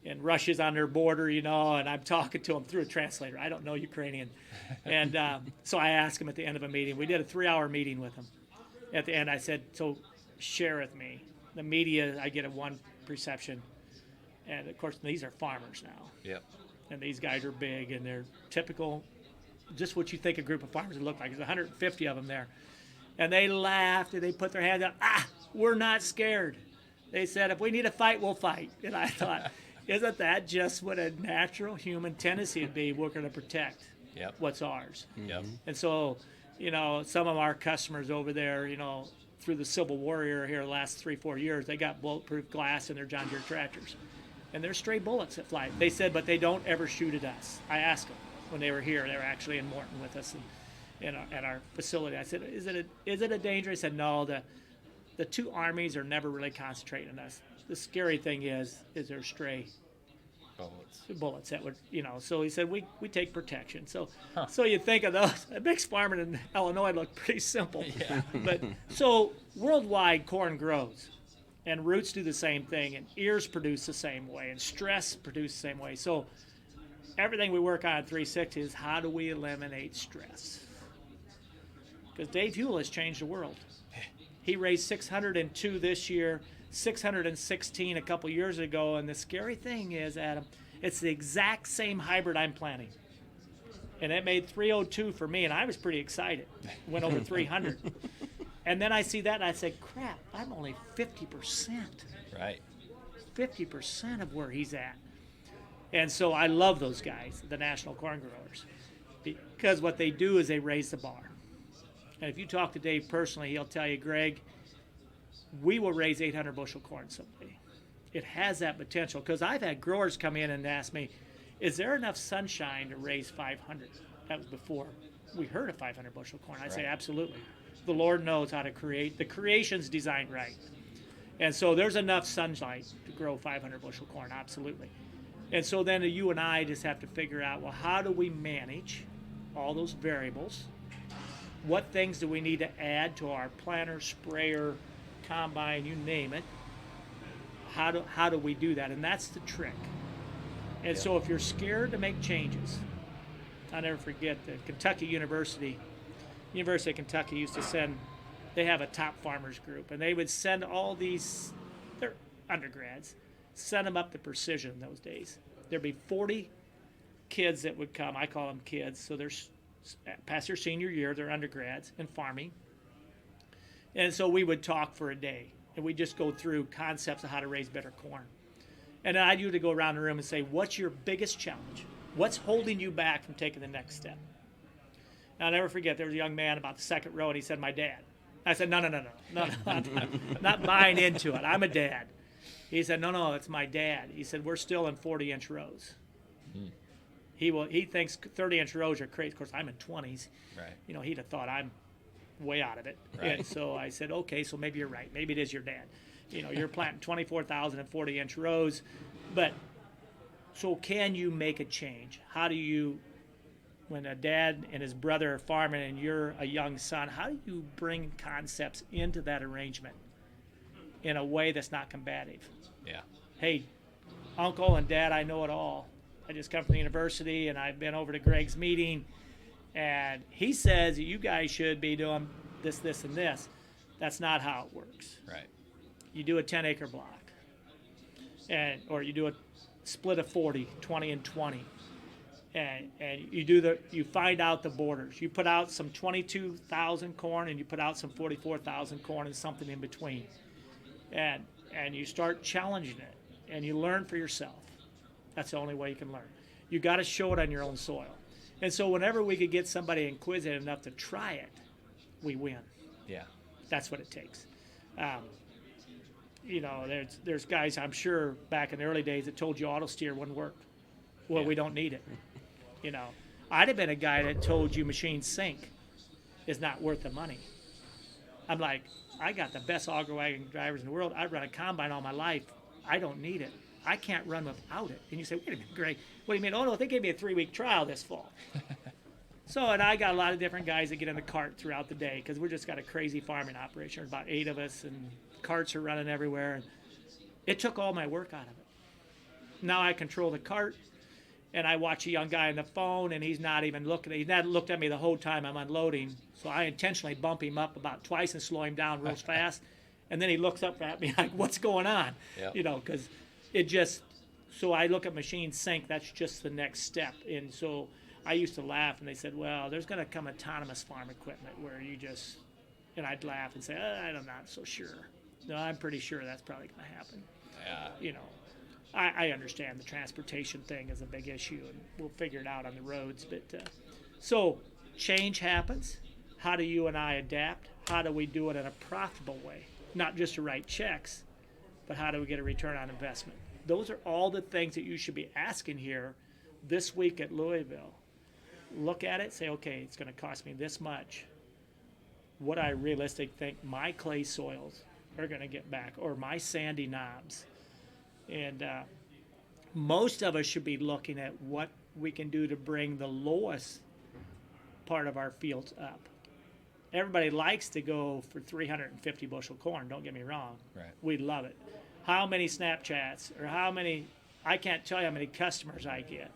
And Russia's on their border, you know, and I'm talking to them through a translator. I don't know Ukrainian. And so I asked them at the end of a meeting. We did a 3-hour meeting with them. At the end, I said, so share with me. The media, I get a one perception. And, of course, these are farmers now. Yep. And these guys are big, and they're typical, just what you think a group of farmers would look like. There's 150 of them there. And they laughed, and they put their hands up. We're not scared. They said, if we need to fight, we'll fight. And I thought, isn't that just what a natural human tendency would be? We're going to protect what's ours. Yep. And so, you know, some of our customers over there, you know, through the Civil War era here the last 3-4 years, they got bulletproof glass in their John Deere tractors. And they're stray bullets that fly. They said, but they don't ever shoot at us. I asked them when they were here. They were actually in Morton with us and at our facility. I said, is it a danger? He said, no, the two armies are never really concentrating on us. The scary thing is they're stray bullets that would, you know. So he said, we take protection. So so you think of those. A mixed farming in Illinois looked pretty simple. Yeah. But so worldwide corn grows. And roots do the same thing, and ears produce the same way, and stress produce the same way. So everything we work on at 360 is how do we eliminate stress? Because Dave Hewell has changed the world. He raised 602 this year, 616 a couple years ago, and the scary thing is, Adam, it's the exact same hybrid I'm planting. And it made 302 for me, and I was pretty excited. Went over 300. And then I see that, and I say, crap, I'm only 50%. Right. 50% of where he's at. And so I love those guys, the national corn growers, because what they do is they raise the bar. And if you talk to Dave personally, he'll tell you, Gregg, we will raise 800 bushel corn someday. It has that potential, because I've had growers come in and ask me, is there enough sunshine to raise 500? That was before we heard of 500 bushel corn. I say, absolutely. The Lord knows how to create. The creation's designed right. And so there's enough sunlight to grow 500 bushel corn, absolutely. And so then you and I just have to figure out, well, how do we manage all those variables? What things do we need to add to our planter, sprayer, combine, you name it? How do we do that? And that's the trick. And so if you're scared to make changes, I'll never forget the University of Kentucky used to send, they have a top farmers group, and they would send all these, they're undergrads, send them up to Precision those days. there'd be 40 kids that would come. I call them kids. So they're past their senior year. They're undergrads in farming. And so we would talk for a day, and we'd just go through concepts of how to raise better corn. And then I'd usually go around the room and say, what's your biggest challenge? What's holding you back from taking the next step? And I'll never forget, there was a young man about the second row, and he said, my dad. I said, no, I'm not buying into it. I'm a dad. He said, no, it's my dad. He said, we're still in 40-inch rows. He thinks 30-inch rows are crazy. Of course, I'm in 20s. Right. He'd have thought I'm way out of it. Right. And so I said, okay, so maybe you're right. Maybe it is your dad. You're planting 24,000 and 40-inch rows. But so can you make a change? How do you, when a dad and his brother are farming and you're a young son, how do you bring concepts into that arrangement in a way that's not combative? Yeah. Hey, Uncle and Dad, I know it all. I just come from the university, and I've been over to Gregg's meeting, and he says you guys should be doing this, this, and this. That's not how it works. Right. You do a 10-acre block, or you do a split of 40, 20 and 20, and you find out the borders. You put out some 22,000 corn, and you put out some 44,000 corn, and something in between, and you start challenging it, and you learn for yourself. That's the only way you can learn. You got to show it on your own soil. And so whenever we could get somebody inquisitive enough to try it, we win. Yeah. That's what it takes. There's guys, I'm sure, back in the early days that told you auto steer wouldn't work. Well, we don't need it. I'd have been a guy that told you machine sync is not worth the money. I'm like, I got the best auger wagon drivers in the world. I've run a combine all my life. I don't need it. I can't run without it. And you say, wait a minute, Greg, what do you mean? Oh, no, they gave me a 3-week trial this fall. And I got a lot of different guys that get in the cart throughout the day because we're just got a crazy farming operation. There's about 8 of us, and carts are running everywhere. And it took all my work out of it. Now I control the cart, and I watch a young guy on the phone, and he's not even looking. He's not looked at me the whole time I'm unloading. So I intentionally bump him up about twice and slow him down real fast. And then he looks up at me like, what's going on? Yep. Because it just, so I look at machine sync, that's just the next step. And so I used to laugh, and they said, well, there's going to come autonomous farm equipment where you just, and I'd laugh and say, I'm not so sure. No, I'm pretty sure that's probably going to happen. Yeah. I understand the transportation thing is a big issue, and we'll figure it out on the roads. But so change happens. How do you and I adapt? How do we do it in a profitable way? Not just to write checks, but how do we get a return on investment? Those are all the things that you should be asking here this week at Louisville. Look at it, say, okay, it's going to cost me this much. What I realistically think my clay soils are going to get back, or my sandy knobs. And most of us should be looking at what we can do to bring the lowest part of our fields up. Everybody likes to go for 350 bushel corn, don't get me wrong. Right. We love it. How many Snapchats or I can't tell you how many customers I get.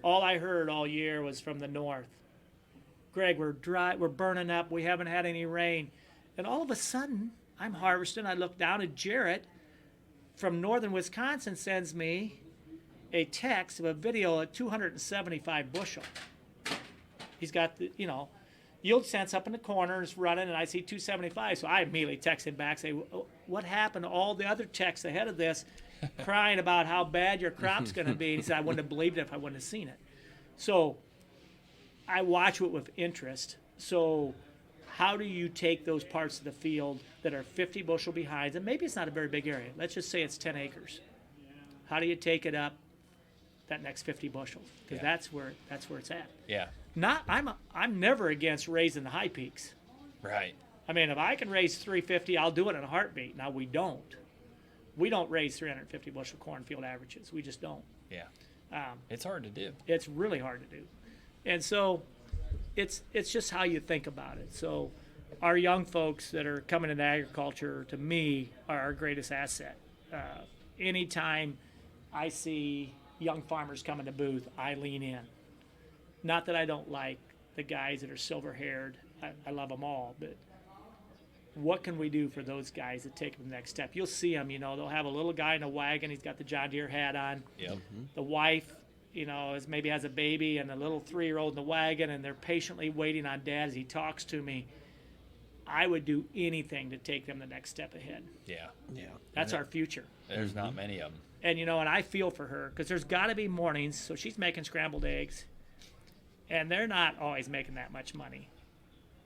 All I heard all year was from the north. Greg, we're dry, we're burning up, we haven't had any rain. And all of a sudden, I'm harvesting, I look down at Jarrett from northern Wisconsin sends me a text of a video at 275 bushel. He's got the, yield sense up in the corner is running, and I see 275. So I immediately text him back, say, what happened to all the other texts ahead of this crying about how bad your crop's going to be? And he said, I wouldn't have believed it if I wouldn't have seen it. So I watch it with interest. So how do you take those parts of the field that are 50 bushel behinds, and maybe it's not a very big area. Let's just say it's 10 acres. How do you take it up that next 50 bushels? Because that's where it's at. Yeah. I'm never against raising the high peaks. Right. I mean, if I can raise 350, I'll do it in a heartbeat. Now we don't raise 350 bushel cornfield averages. We just don't. Yeah. It's hard to do. It's really hard to do, and so it's just how you think about it. So our young folks that are coming into agriculture, to me, are our greatest asset. Anytime I see young farmers coming to booth, I lean in. Not that I don't like the guys that are silver-haired. I love them all, but what can we do for those guys to take them the next step? You'll see them, they'll have a little guy in a wagon. He's got the John Deere hat on. Yep. The wife, maybe has a baby and a little 3-year-old in the wagon, and they're patiently waiting on Dad as he talks to me. I would do anything to take them the next step ahead. Yeah. That's our future. There's not many of them. And, and I feel for her because there's got to be mornings. So she's making scrambled eggs, and they're not always making that much money.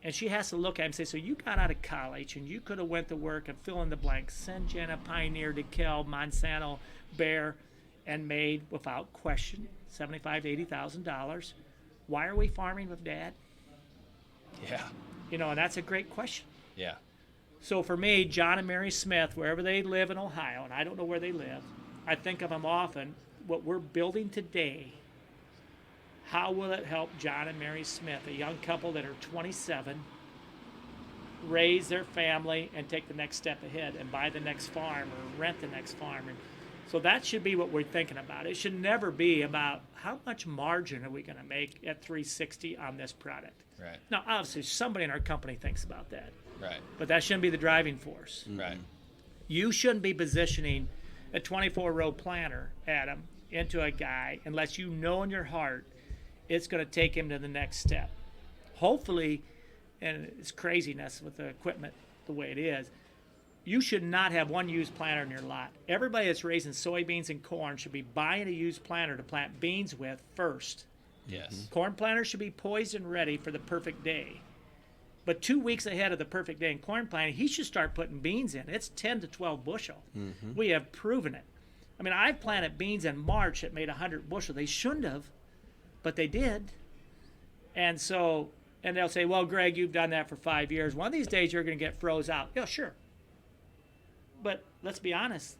And she has to look at him and say, so you got out of college and you could have went to work and fill in the blanks, Syngenta, Pioneer, DeKalb, Monsanto, Bayer, and made, without question, $75,000 to $80,000. Why are we farming with Dad? Yeah. And that's a great question. Yeah. So for me, John and Mary Smith, wherever they live in Ohio, and I don't know where they live, I think of them often. What we're building today, how will it help John and Mary Smith, a young couple that are 27, raise their family and take the next step ahead and buy the next farm or rent the next farm? And so that should be what we're thinking about. It should never be about how much margin are we going to make at 360 on this product. Right. Now, obviously, somebody in our company thinks about that. Right. But that shouldn't be the driving force. Right. You shouldn't be positioning a 24-row planter, Adam, into a guy unless you know in your heart it's going to take him to the next step. Hopefully, and it's craziness with the equipment the way it is, you should not have one used planter in your lot. Everybody that's raising soybeans and corn should be buying a used planter to plant beans with first. Yes. Corn planters should be poised and ready for the perfect day. But 2 weeks ahead of the perfect day in corn planting, he should start putting beans in. It's 10 to 12 bushel. We have proven it. I mean, I've planted beans in March that made 100 bushel. They shouldn't have, but they did. And so, and they'll say, well, Greg, you've done that for 5 years. One of these days you're going to get froze out. Yeah, sure. But let's be honest,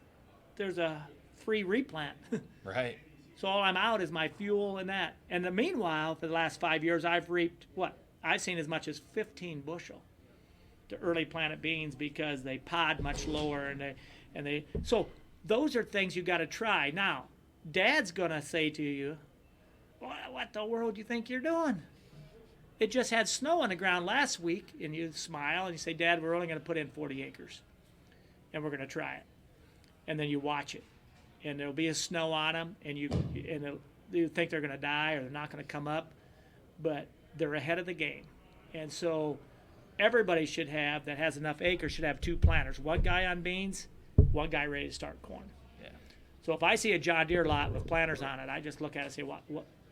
there's a free replant. Right. So all I'm out is my fuel and that. And the meanwhile, for the last 5 years, I've reaped what? I've seen as much as 15 bushel to early planted beans because they pod much lower and they so those are things you got to try. Now, Dad's gonna say to you, "What the world do you think you're doing? It just had snow on the ground last week," and you smile and you say, "Dad, we're only gonna put in 40 acres, and we're gonna try it." And then you watch it, and there'll be a snow on them, and you think they're gonna die or they're not gonna come up, but they're ahead of the game. And so everybody should have, that has enough acres, should have 2 planters. One guy on beans, one guy ready to start corn. Yeah. So if I see a John Deere lot with planters on it, I just look at it and say,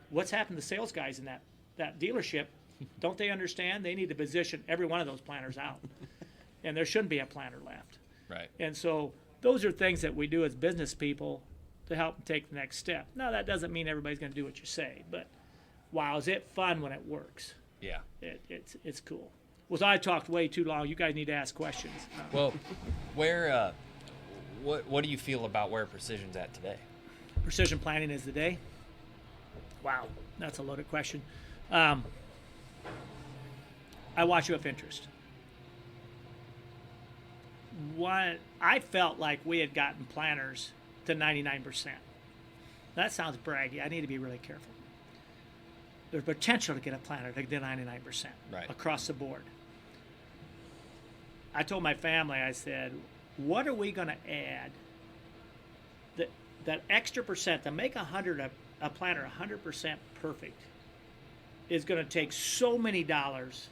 what's happened to sales guys in that dealership? Don't they understand? They need to position every one of those planters out. And there shouldn't be a planter left. Right. And so those are things that we do as business people to help them take the next step. Now, that doesn't mean everybody's going to do what you say, but wow, is it fun when it works? Yeah. It's cool. Well, so I talked way too long. You guys need to ask questions. Well, where, what do you feel about where Precision's at today? Precision planting is the day. Wow, that's a loaded question. I watch you with interest. I felt like we had gotten planters to 99%. That sounds braggy. I need to be really careful. There's potential to get a planter to get 99% Right. across the board. I told my family, I said, what are we going to add that extra percent to make a planter 100% perfect is going to take so many dollars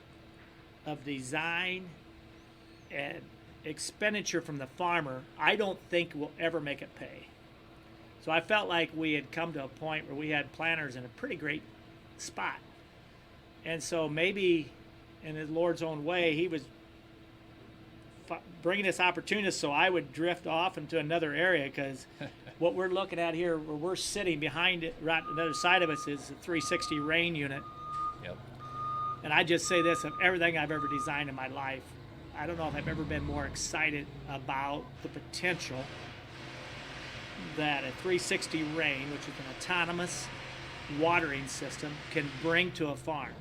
of design and expenditure from the farmer, I don't think we'll ever make it pay. So I felt like we had come to a point where we had planters in a pretty great spot. And so maybe in the Lord's own way, he was bringing this opportunity so I would drift off into another area, because what we're looking at here, where we're sitting behind it, right on the other side of us, is a 360 rain unit. Yep. And I just say this, of everything I've ever designed in my life, I don't know if I've ever been more excited about the potential that a 360 rain, which is an autonomous watering system, can bring to a farm.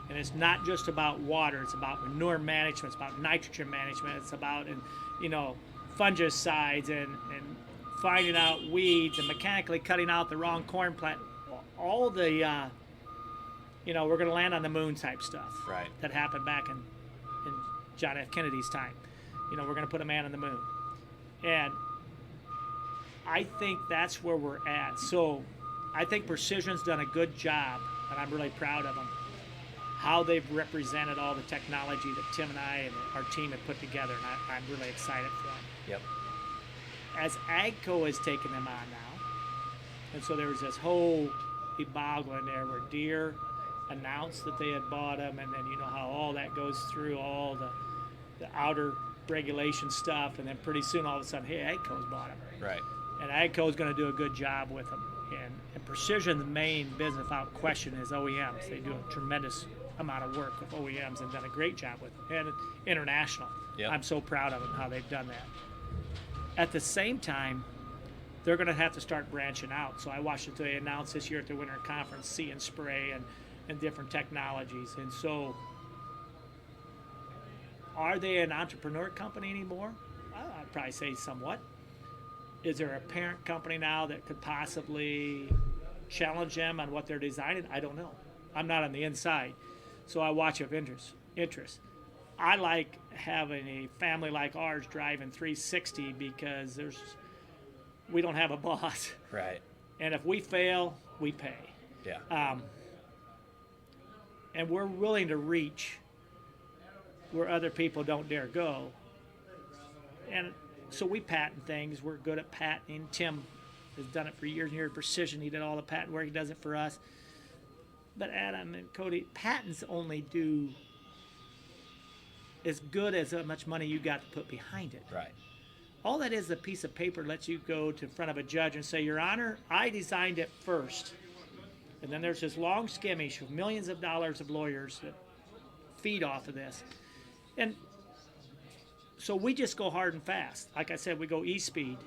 And it's not just about water, it's about manure management, it's about nitrogen management, it's about fungicides and finding out weeds and mechanically cutting out the wrong corn plant. All the we're going to land on the moon type stuff. Right. That happened back in John F. Kennedy's time. We're going to put a man on the moon. And I think that's where we're at. So I think Precision's done a good job, and I'm really proud of them, how they've represented all the technology that Tim and I and our team have put together, and I'm really excited for them. Yep. As AGCO has taken them on now, and so there was this whole debacle in there where Deere announced that they had bought them, and then you know how all that goes through all the outer regulation stuff, and then pretty soon all of a sudden, hey, AGCO's bought them. Right. And AGCO's going to do a good job with them. And Precision, the main business without question, is OEMs. They do a tremendous amount of work with OEMs and done a great job with them. And international. Yep. I'm so proud of them, how they've done that. At the same time, they're going to have to start branching out. So I watched it, they announced this year at the Winter Conference, See and Spray and different technologies. And so are they an entrepreneur company anymore? I'd probably say somewhat. Is there a parent company now that could possibly challenge them on what they're designing? I don't know. I'm not on the inside, so I watch with interest. I like having a family like ours driving 360 because we don't have a boss. Right. And if we fail, we pay. Yeah. And we're willing to reach where other people don't dare go. And so we patent things. We're good at patenting. Tim has done it for years and years. Precision, he did all the patent work. He does it for us. But Adam and Cody, patents only do as good as how much money you got to put behind it. Right. All that is, a piece of paper lets you go to front of a judge and say, Your Honor, I designed it first. And then there's this long skirmish of millions of dollars of lawyers that feed off of this. And so we just go hard and fast. Like I said, we go e-speed.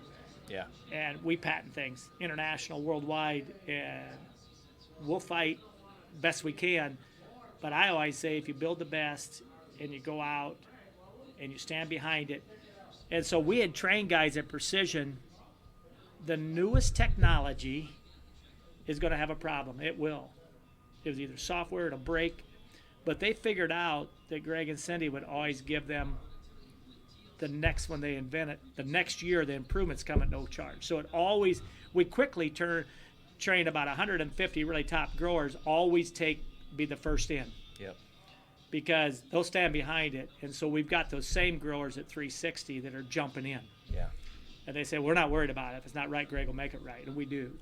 Yeah. And we patent things, international, worldwide, and we'll fight best we can. But I always say, if you build the best and you go out and you stand behind it. And so we had trained guys at Precision. The newest technology is going to have a problem. It will. It was either software, it'll break. But they figured out that Gregg and Cindy would always give them the next one they invent it. The next year, the improvements come at no charge. So it always, we quickly train about 150 really top growers, always be the first in. Yep. Because they'll stand behind it. And so we've got those same growers at 360 that are jumping in. Yeah. And they say, we're not worried about it. If it's not right, Gregg will make it right. And we do.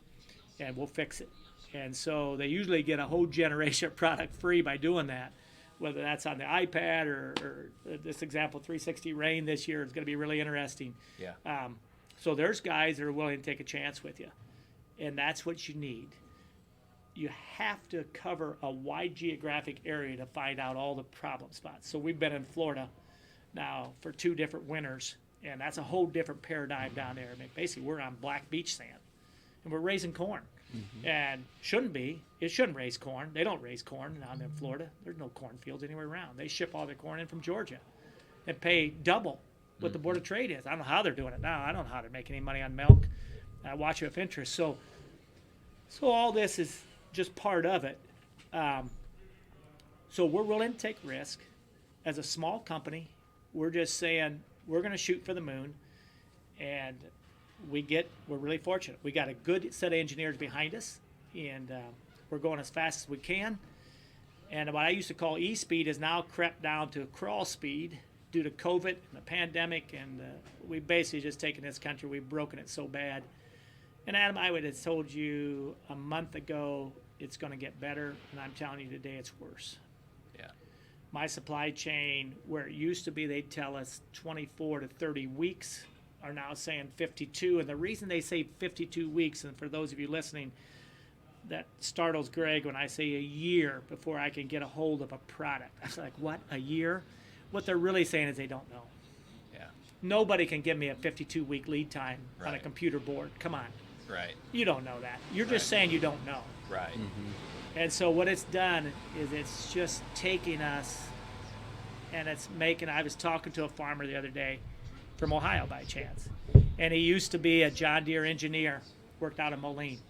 And we'll fix it. And so they usually get a whole generation of product free by doing that, whether that's on the iPad or this example, 360 Rain this year is going to be really interesting. Yeah. So there's guys that are willing to take a chance with you. And that's what you need. You have to cover a wide geographic area to find out all the problem spots. So we've been in Florida now for 2 different winters, and that's a whole different paradigm down there. I mean, basically, we're on black beach sand, and we're raising corn. Mm-hmm. And it shouldn't raise corn. They don't raise corn down in Florida. There's no cornfields anywhere around. They ship all their corn in from Georgia and pay double what the Board of Trade is. I don't know how they're doing it now. I don't know how they're making any money on milk. I watch it with interest. So all this is just part of it. So we're willing to take risk. As a small company, we're just saying we're going to shoot for the moon, and we're really fortunate. We got a good set of engineers behind us, and we're going as fast as we can. And what I used to call e-speed has now crept down to crawl speed due to COVID and the pandemic, and we've basically just taken this country, we've broken it so bad. And Adam, I would have told you a month ago it's going to get better, and I'm telling you today it's worse. Yeah. My supply chain, where it used to be they'd tell us 24 to 30 weeks, are now saying 52. And the reason they say 52 weeks, and for those of you listening, that startles Gregg when I say a year before I can get a hold of a product. I was like, what, a year? What they're really saying is they don't know. Yeah. Nobody can give me a 52-week lead time on a Right. computer board. Come on. Right. You don't know that. You're just saying you don't know. Right. Mm-hmm. And so what it's done is it's just taking us, and it's making, I was talking to a farmer the other day from Ohio by chance, and he used to be a John Deere engineer, worked out in Moline.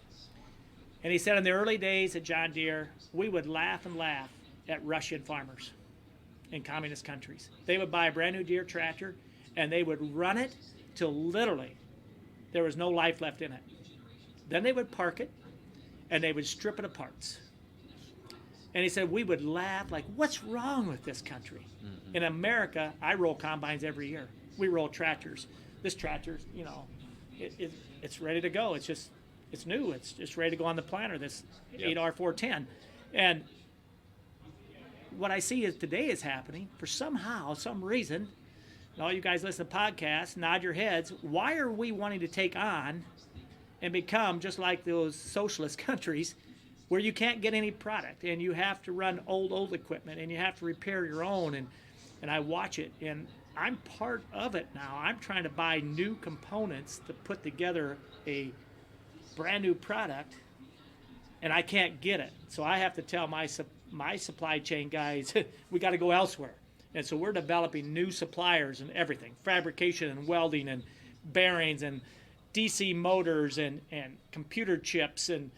And he said in the early days at John Deere, we would laugh and laugh at Russian farmers. in communist countries. They would buy a brand new Deere tractor, and they would run it till literally there was no life left in it. Then they would park it, and they would strip it of parts. And he said, we would laugh like, what's wrong with this country? Mm-hmm. In America, I roll combines every year. We roll tractors. This tractor, you know, it's ready to go. It's new. It's just ready to go on the planter, this 8R410. And what I see is today is happening for some reason, and all you guys listen to podcasts, nod your heads, why are we wanting to take on and become just like those socialist countries where you can't get any product and you have to run old equipment and you have to repair your own, and I watch it, and I'm part of it now. I'm trying to buy new components to put together a brand new product, and I can't get it. So I have to tell my supply chain guys, we got to go elsewhere. And so we're developing new suppliers and everything, fabrication and welding and bearings and DC motors and computer chips, and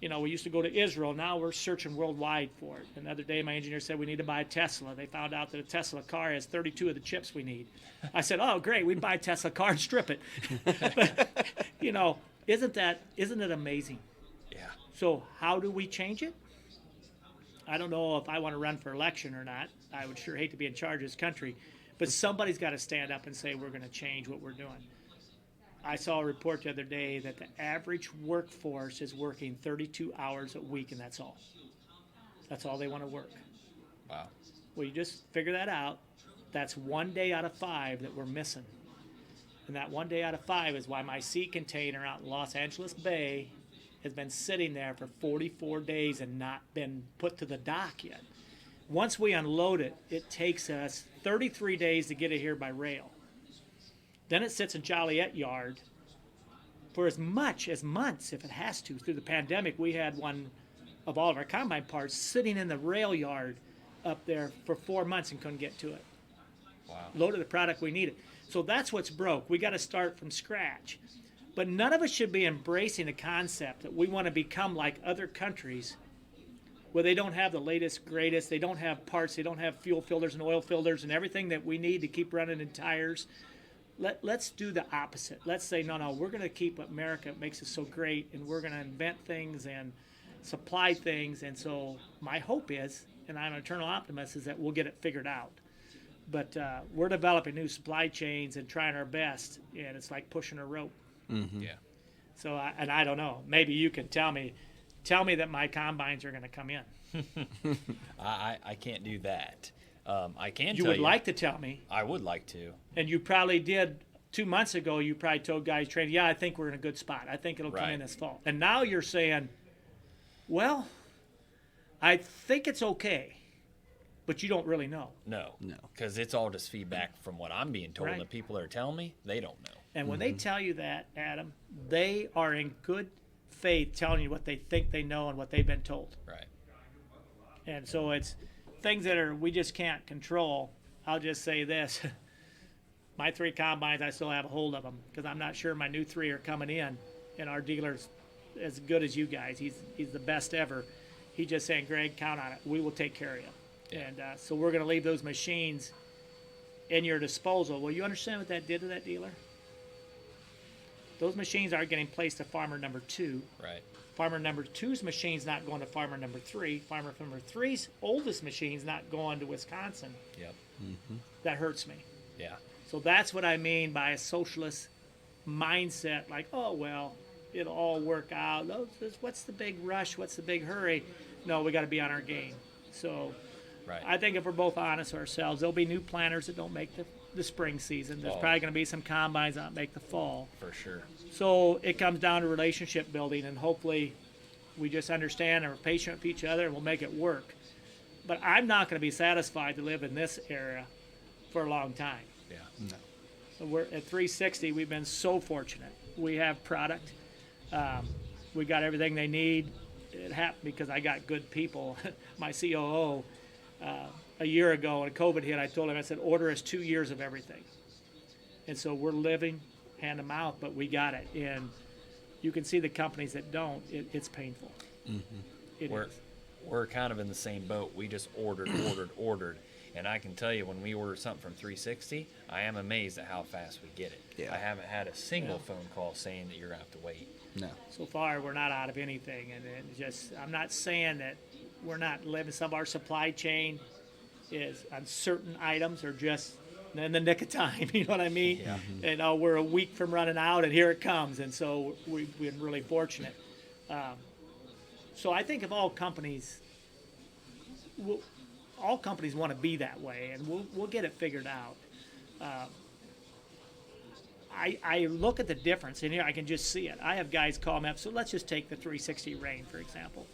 you know, we used to go to Israel. Now we're searching worldwide for it. And the other day, my engineer said we need to buy a Tesla. They found out that a Tesla car has 32 of the chips we need. I said, oh, great, we'd buy a Tesla car and strip it. But, you know, isn't it amazing? Yeah. So how do we change it? I don't know if I want to run for election or not. I would sure hate to be in charge of this country. But somebody's got to stand up and say we're going to change what we're doing. I saw a report the other day that the average workforce is working 32 hours a week, and that's all. That's all they want to work. Wow. Well, you just figure that out. That's 1 day out of 5 that we're missing. And that 1 day out of 5 is why my sea container out in Los Angeles Bay has been sitting there for 44 days and not been put to the dock yet. Once we unload it, it takes us 33 days to get it here by rail. Then it sits in Joliet Yard for as much as months if it has to. Through the pandemic, we had one of all of our combine parts sitting in the rail yard up there for 4 months and couldn't get to it. Wow. Loaded the product we needed. So that's what's broke. We got to start from scratch. But none of us should be embracing the concept that we want to become like other countries where they don't have the latest, greatest, they don't have parts, they don't have fuel filters and oil filters and everything that we need to keep running in tires. Let's do the opposite. Let's say, no, we're going to keep what America makes us so great, and we're going to invent things and supply things. And so my hope is, and I'm an eternal optimist, is that we'll get it figured out. But we're developing new supply chains and trying our best, and it's like pushing a rope. Mm-hmm. Yeah. So, I don't know. Maybe you can tell me that my combines are going to come in. I can't do that. I can tell you. You would like to tell me. I would like to. And you probably did 2 months ago. You probably told guys training, yeah, I think we're in a good spot. I think it'll come in this fall. And now you're saying, well, I think it's okay, but you don't really know. No. Because it's all just feedback from what I'm being told. Right. And the people that are telling me, they don't know. And when they tell you that, Adam, they are in good faith telling you what they think they know and what they've been told. Right. And so it's things that we just can't control. I'll just say this. My 3 combines, I still have a hold of them because I'm not sure my new 3 are coming in. And our dealer's as good as you guys. He's the best ever. He's just saying, Greg, count on it. We will take care of you. Yeah. And so we're going to leave those machines in your disposal. Well, you understand what that did to that dealer? Those machines are getting placed to farmer number 2. Right. Farmer number 2's machine's not going to farmer number 3. Farmer number 3's oldest machine's not going to Wisconsin. Yep. Mm-hmm. That hurts me. Yeah. So that's what I mean by a socialist mindset. Like, oh, well, it'll all work out. What's the big rush? What's the big hurry? No, we got to be on our game. So right. I think if we're both honest with ourselves, there'll be new planters that don't make the spring season. There's probably going to be some combines that make the fall. For sure. So it comes down to relationship building, and hopefully we just understand and are patient with each other and we'll make it work. But I'm not going to be satisfied to live in this area for a long time. Yeah. No. So we're at 360. We've been so fortunate. We have product. We got everything they need. It happened because I got good people. My COO, a year ago when COVID hit, I told him, I said, order us 2 years of everything. And so we're living hand to mouth, but we got it. And you can see the companies that don't, it's painful. Mm-hmm. We're kind of in the same boat. We just ordered. And I can tell you, when we order something from 360, I am amazed at how fast we get it. Yeah. I haven't had a single phone call saying that you're going to have to wait. No. So far, we're not out of anything, and I'm not saying that we're not living. Some of our supply chain is on certain items are just in the nick of time. You know what I mean? Yeah. And we're a week from running out, and here it comes. And so we've been really fortunate. So I think if all companies want to be that way, and we'll get it figured out. I look at the difference, and here I can just see it. I have guys call me up. So let's just take the 360 Rain, for example.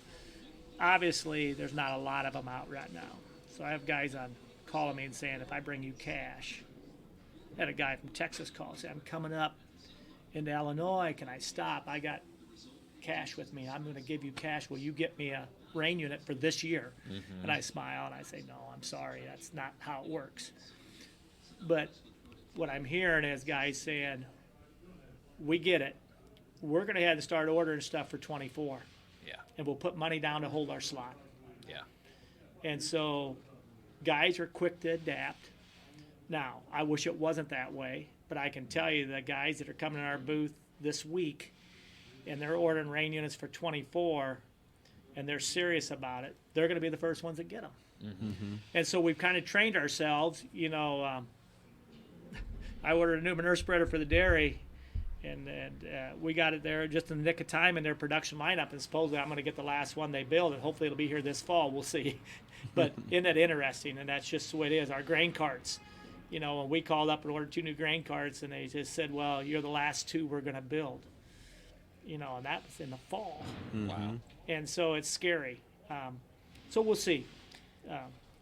Obviously, there's not a lot of them out right now. So I have guys on calling me and saying, if I bring you cash, I had a guy from Texas call, say, I'm coming up into Illinois. Can I stop? I got cash with me. I'm going to give you cash. Will you get me a Rain unit for this year? And I smile and I say, no, I'm sorry. That's not how it works. But what I'm hearing is guys saying, we get it. We're going to have to start ordering stuff for 24. Yeah. And we'll put money down to hold our slot. Yeah. And so guys are quick to adapt. Now, I wish it wasn't that way, but I can tell you the guys that are coming in our booth this week and they're ordering Rain units for 24 and they're serious about it, they're going to be the first ones that get them. Mm-hmm. And so we've kind of trained ourselves. I ordered a new manure spreader for the dairy, and we got it there just in the nick of time in their production lineup. And supposedly I'm going to get the last one they build, and hopefully it'll be here this fall. We'll see. But isn't that interesting? And that's just the way it is. Our grain carts, when we called up and ordered 2 new grain carts, and they just said, well, you're the last 2 we're going to build. And that was in the fall. Mm-hmm. Wow. And so it's scary. So we'll see.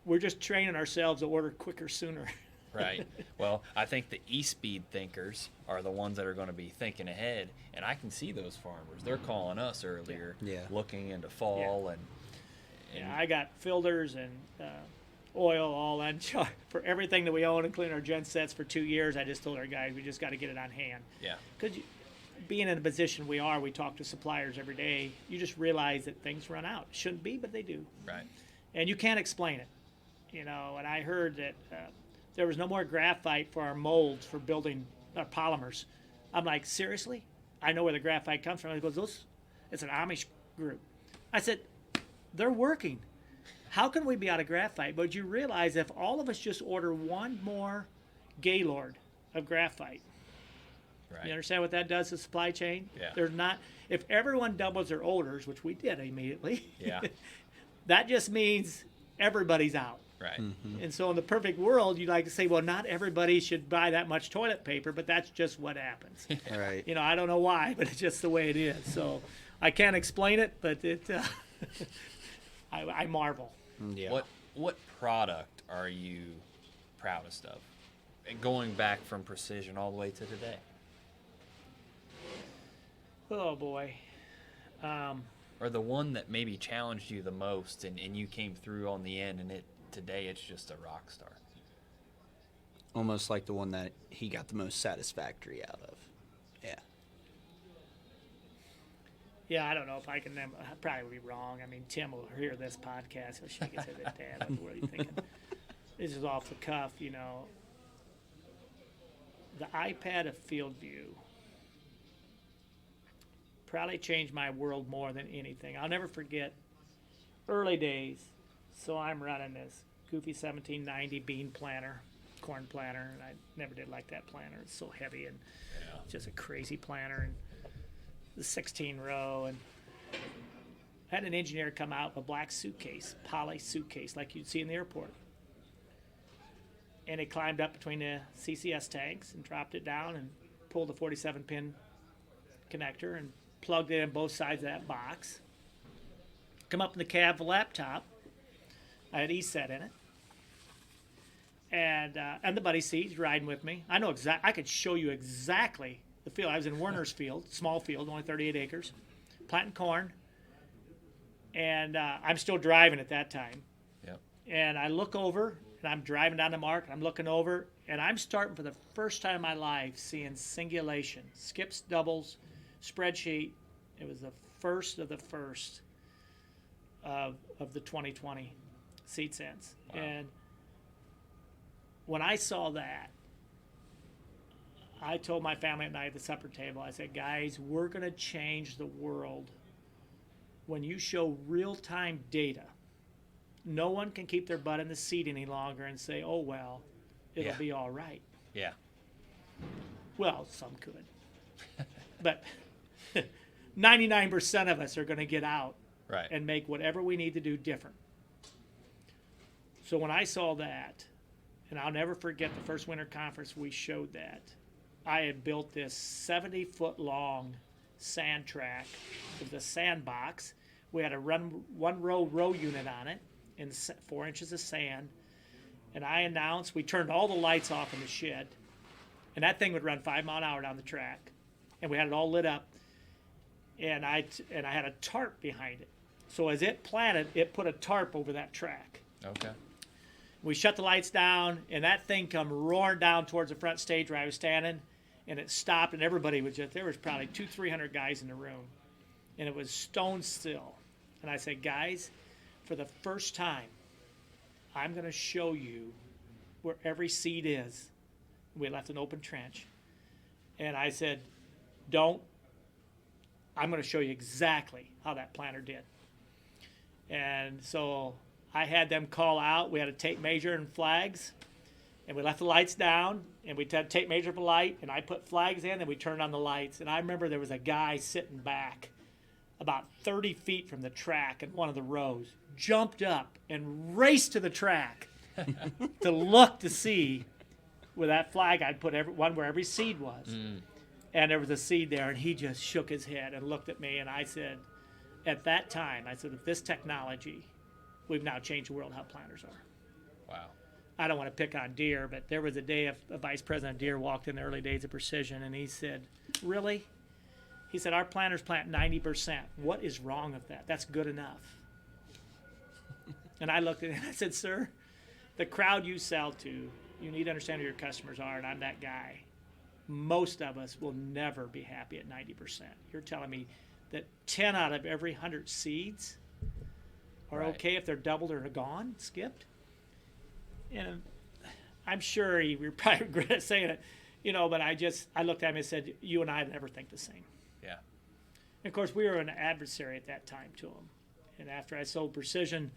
We're just training ourselves to order quicker sooner. Right. Well, I think the e-speed thinkers are the ones that are going to be thinking ahead, and I can see those farmers. They're calling us earlier, looking into fall, and I got filters and oil all on charge for everything that we own, including our gen sets for 2 years. I just told our guys we just got to get it on hand. Yeah. Because being in the position we are, we talk to suppliers every day. You just realize that things run out. Shouldn't be, but they do. Right. And you can't explain it. And I heard that there was no more graphite for our molds for building our polymers. I'm like, seriously? I know where the graphite comes from. He goes, it's an Amish group. I said, they're working. How can we be out of graphite? But you realize if all of us just order one more Gaylord of graphite, Right. you understand what that does to the supply chain? Yeah. There's not, if everyone doubles their orders, which we did immediately, Yeah. that just means everybody's out. Right. Mm-hmm. And so in the perfect world, you'd like to say, well, not everybody should buy that much toilet paper, but that's just what happens. Right. I don't know why, but it's just the way it is. So I can't explain it, but I marvel. Yeah. What product are you proudest of? Going back from precision all the way to today. Oh, boy. Or the one that maybe challenged you the most and you came through on the end, and today it's just a rock star. Almost like the one that he got the most satisfactory out of. Yeah. Yeah, I don't know if I can. I probably would be wrong. I mean, Tim will hear this podcast. He'll shake his head at Dad. What are you thinking? This is off the cuff, The iPad of Field View probably changed my world more than anything. I'll never forget early days. So I'm running this goofy 1790 bean planter, corn planter, and I never did like that planter. It's so heavy and just a crazy planter, and the 16-row. And I had an engineer come out with a black suitcase, poly suitcase, like you'd see in the airport. And he climbed up between the CCS tanks and dropped it down and pulled the 47-pin connector and plugged it in both sides of that box. Come up in the cab of a laptop. I had ESET in it. And the buddy seat, he's riding with me. I know I could show you exactly the field. I was in Werner's field, small field, only 38 acres, planting corn. And I'm still driving at that time. Yep. And I look over, and I'm driving down the mark, and I'm looking over, and I'm starting for the first time in my life seeing singulation, skips, doubles, spreadsheet. It was the first of the first of the 2020 seed sense. Wow. And when I saw that, I told my family at night at the supper table, I said, guys, we're going to change the world when you show real-time data. No one can keep their butt in the seat any longer and say, oh, well, it'll be all right. Yeah. Well, some could. But 99% of us are going to get out and make whatever we need to do different. So when I saw that, and I'll never forget the first winter conference we showed that, I had built this 70-foot-long sand track with a sandbox. We had a one-row unit on it in 4 inches of sand. And I announced, we turned all the lights off in the shed, and that thing would run 5 miles an hour down the track. And we had it all lit up, and I had a tarp behind it. So as it planted, it put a tarp over that track. Okay. We shut the lights down, and that thing come roaring down towards the front stage where I was standing, and it stopped, and everybody was there was probably 200-300 guys in the room, and it was stone still. And I said, guys, for the first time, I'm going to show you where every seed is. We left an open trench. And I said, I'm going to show you exactly how that planter did. And so I had them call out. We had a tape measure and flags. And we left the lights down. And we had tape measure for light. And I put flags in. And we turned on the lights. And I remember there was a guy sitting back about 30 feet from the track in one of the rows. Jumped up and raced to the track to look to see where that flag I'd put one where every seed was. And there was a seed there, and he just shook his head and looked at me, and I said, at that time, I said, with this technology, we've now changed the world how planters are. Wow. I don't want to pick on Deere, but there was a day a vice president of Deere walked in the early days of Precision, and he said, really? He said, our planters plant 90%. What is wrong with that? That's good enough. And I looked at him and I said, sir, the crowd you sell to, you need to understand who your customers are, and I'm that guy. Most of us will never be happy at 90%. You're telling me that 10 out of every 100 seeds are okay if they're doubled or gone, skipped? And I'm sure he would probably regret saying it, but I looked at him and said, you and I never think the same. Yeah. And of course, we were an adversary at that time to him. And after I sold Precision,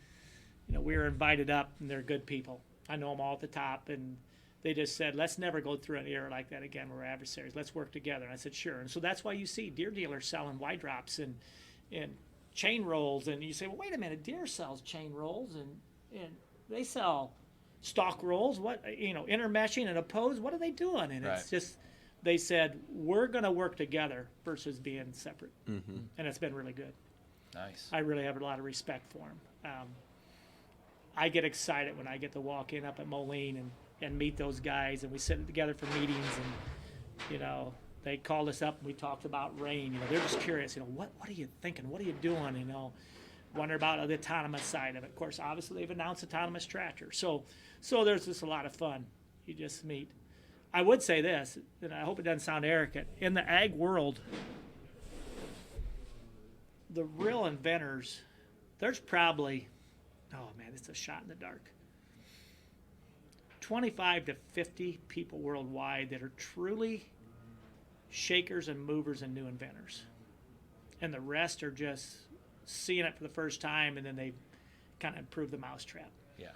we were invited up, and they're good people. I know them all at the top, and they just said, let's never go through an era like that again. We're adversaries. Let's work together. And I said, sure. And so that's why you see Deere dealers selling Y drops and chain rolls. And you say, well, wait a minute, Deere sells chain rolls, and they sell stock rolls. What, intermeshing and opposed. What are they doing? And it's just, they said, we're going to work together versus being separate. Mm-hmm. And it's been really good. Nice. I really have a lot of respect for them. I get excited when I get to walk in up at Moline and meet those guys, and we sit together for meetings, and they called us up and we talked about rain. They're just curious. What are you thinking? What are you doing? Wonder about the autonomous side of it. Of course, obviously they've announced autonomous tractors. So there's just a lot of fun. You just meet. I would say this, and I hope it doesn't sound arrogant. In the ag world, the real inventors, there's probably, oh man, it's a shot in the dark, 25 to 50 people worldwide that are truly shakers and movers and new inventors. And the rest are just seeing it for the first time, and then they kind of improve the mousetrap. Yeah.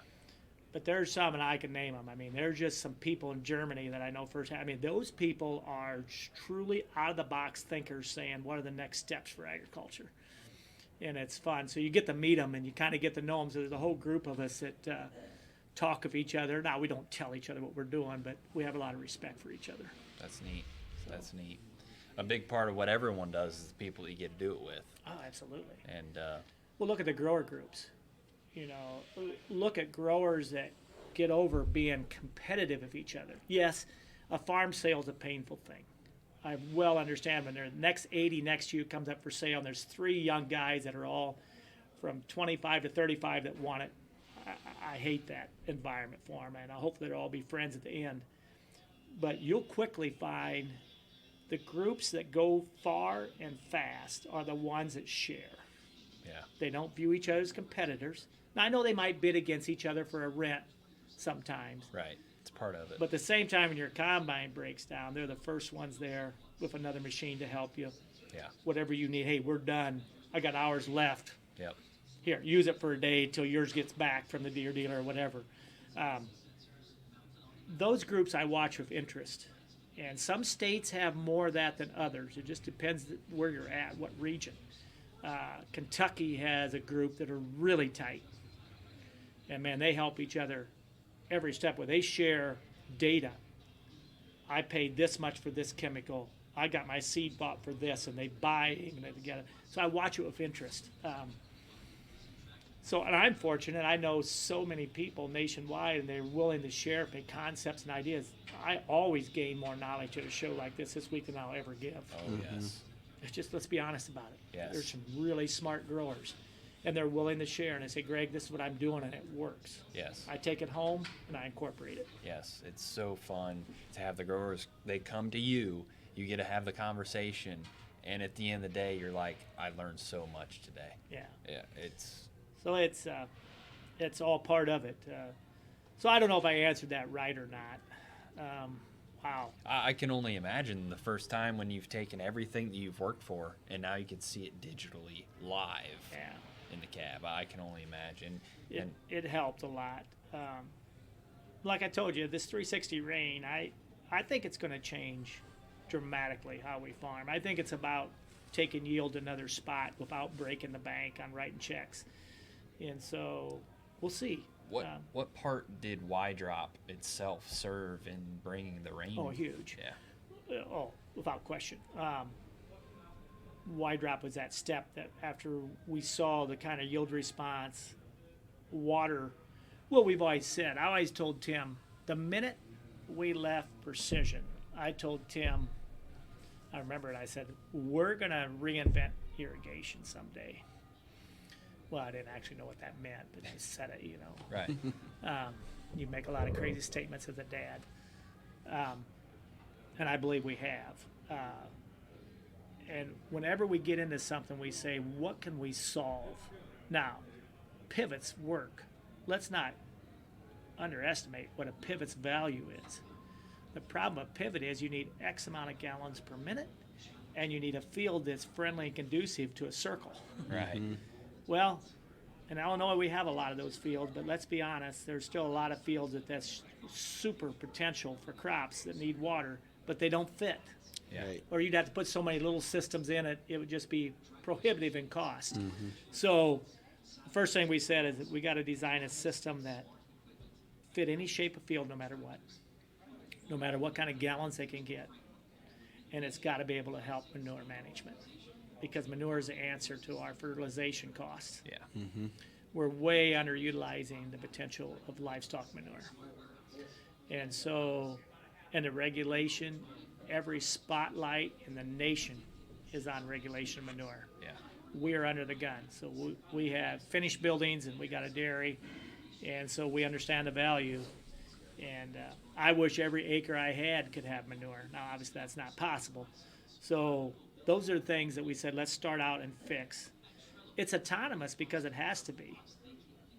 But there's some, and I can name them. There's just some people in Germany that I know firsthand. those people are truly out-of-the-box thinkers saying, what are the next steps for agriculture? And it's fun. So you get to meet them, and you kind of get to know them. So there's a whole group of us that talk of each other. Now, we don't tell each other what we're doing, but we have a lot of respect for each other. That's neat. That's neat. A big part of what everyone does is the people that you get to do it with. Oh, absolutely. And well, look at the grower groups. Look at growers that get over being competitive with each other. Yes, a farm sale is a painful thing. I well understand when the next 80 next to you comes up for sale, and there's 3 young guys that are all from 25 to 35 that want it. I hate that environment for them, and I hope they'll all be friends at the end. But you'll quickly find the groups that go far and fast are the ones that share. Yeah. They don't view each other as competitors. Now, I know they might bid against each other for a rent sometimes. Right. It's part of it. But at the same time, when your combine breaks down, they're the first ones there with another machine to help you. Yeah. Whatever you need. Hey, we're done. I got hours left. Yep. Here, use it for a day till yours gets back from the deer dealer or whatever. Those groups I watch with interest. And some states have more of that than others. It just depends where you're at, what region. Kentucky has a group that are really tight. And, man, they help each other every step where they share data. I paid this much for this chemical. I got my seed bought for this, and they buy and they get it. So I watch it with interest. And I'm fortunate. I know so many people nationwide, and they're willing to share concepts and ideas. I always gain more knowledge at a show like this week than I'll ever give. Oh, yes. It's just, let's be honest about it. Yes. There's some really smart growers, and they're willing to share. And they say, Greg, this is what I'm doing, and it works. Yes. I take it home, and I incorporate it. Yes. It's so fun to have the growers. They come to you. You get to have the conversation. And at the end of the day, you're like, I learned so much today. Yeah. Yeah. It's... So it's all part of it. So I don't know if I answered that right or not. Wow. I can only imagine the first time when you've taken everything that you've worked for and now you can see it digitally live in the cab. I can only imagine. It helped a lot. Like I told you, this 360 rain, I think it's going to change dramatically how we farm. I think it's about taking yield to another spot without breaking the bank on writing checks. And so we'll see. What part did Y Drop itself serve in bringing the rain? Oh, huge. Yeah. Without question. Y Drop was that step that after we saw the kind of yield response, water, what we've always said. I always told Tim, the minute we left Precision, I told Tim, I remember it, I said, we're going to reinvent irrigation someday. Well, I didn't actually know what that meant, but I said it, Right. You make a lot of crazy statements as a dad. And I believe we have. And whenever we get into something, we say, what can we solve? Now, pivots work. Let's not underestimate what a pivot's value is. The problem with pivot is you need X amount of gallons per minute, and you need a field that's friendly and conducive to a circle. Right. Mm-hmm. Well, in Illinois, we have a lot of those fields, but let's be honest, there's still a lot of fields that's super potential for crops that need water, but they don't fit. Yeah. Right. Or you'd have to put so many little systems in it, it would just be prohibitive in cost. So the first thing we said is that we got to design a system that fit any shape of field no matter what kind of gallons they can get. And it's got to be able to help manure management, because manure is the answer to our fertilization costs. Yeah. Mm-hmm. We're way underutilizing the potential of livestock manure. And so, in the regulation, every spotlight in the nation is on regulation of manure. Yeah. We're under the gun. So we have finished buildings and we got a dairy, and so we understand the value. And I wish every acre I had could have manure. Now, obviously, that's not possible. So those are things that we said, let's start out and fix. It's autonomous because it has to be.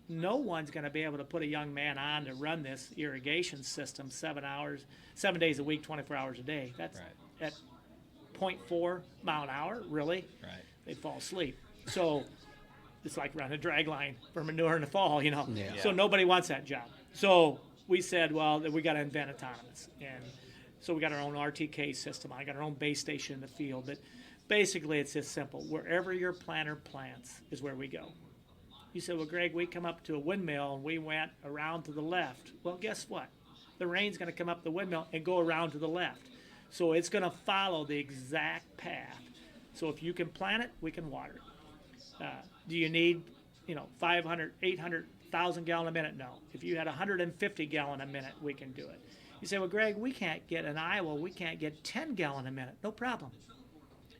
No one's going to be able to put a young man on to run this irrigation system 7 days a week, 24 hours a day. That's Right. at 0.4 mile an hour, really? Right. They fall asleep. So it's like running a drag line for manure in the fall, Yeah. So nobody wants that job. So we said, well, we got to invent autonomous. And so we got our own RTK system. I got our own base station in the field. But basically, it's just simple. Wherever your planter plants is where we go. You said, well, Greg, we come up to a windmill and we went around to the left. Well, guess what? The rain's going to come up the windmill and go around to the left. So it's going to follow the exact path. So if you can plant it, we can water it. Do you need, 500, 800,000 gallon a minute? No. If you had 150 gallon a minute, we can do it. You say, well, Greg, we can't get in Iowa, we can't get 10 gallon a minute. No problem.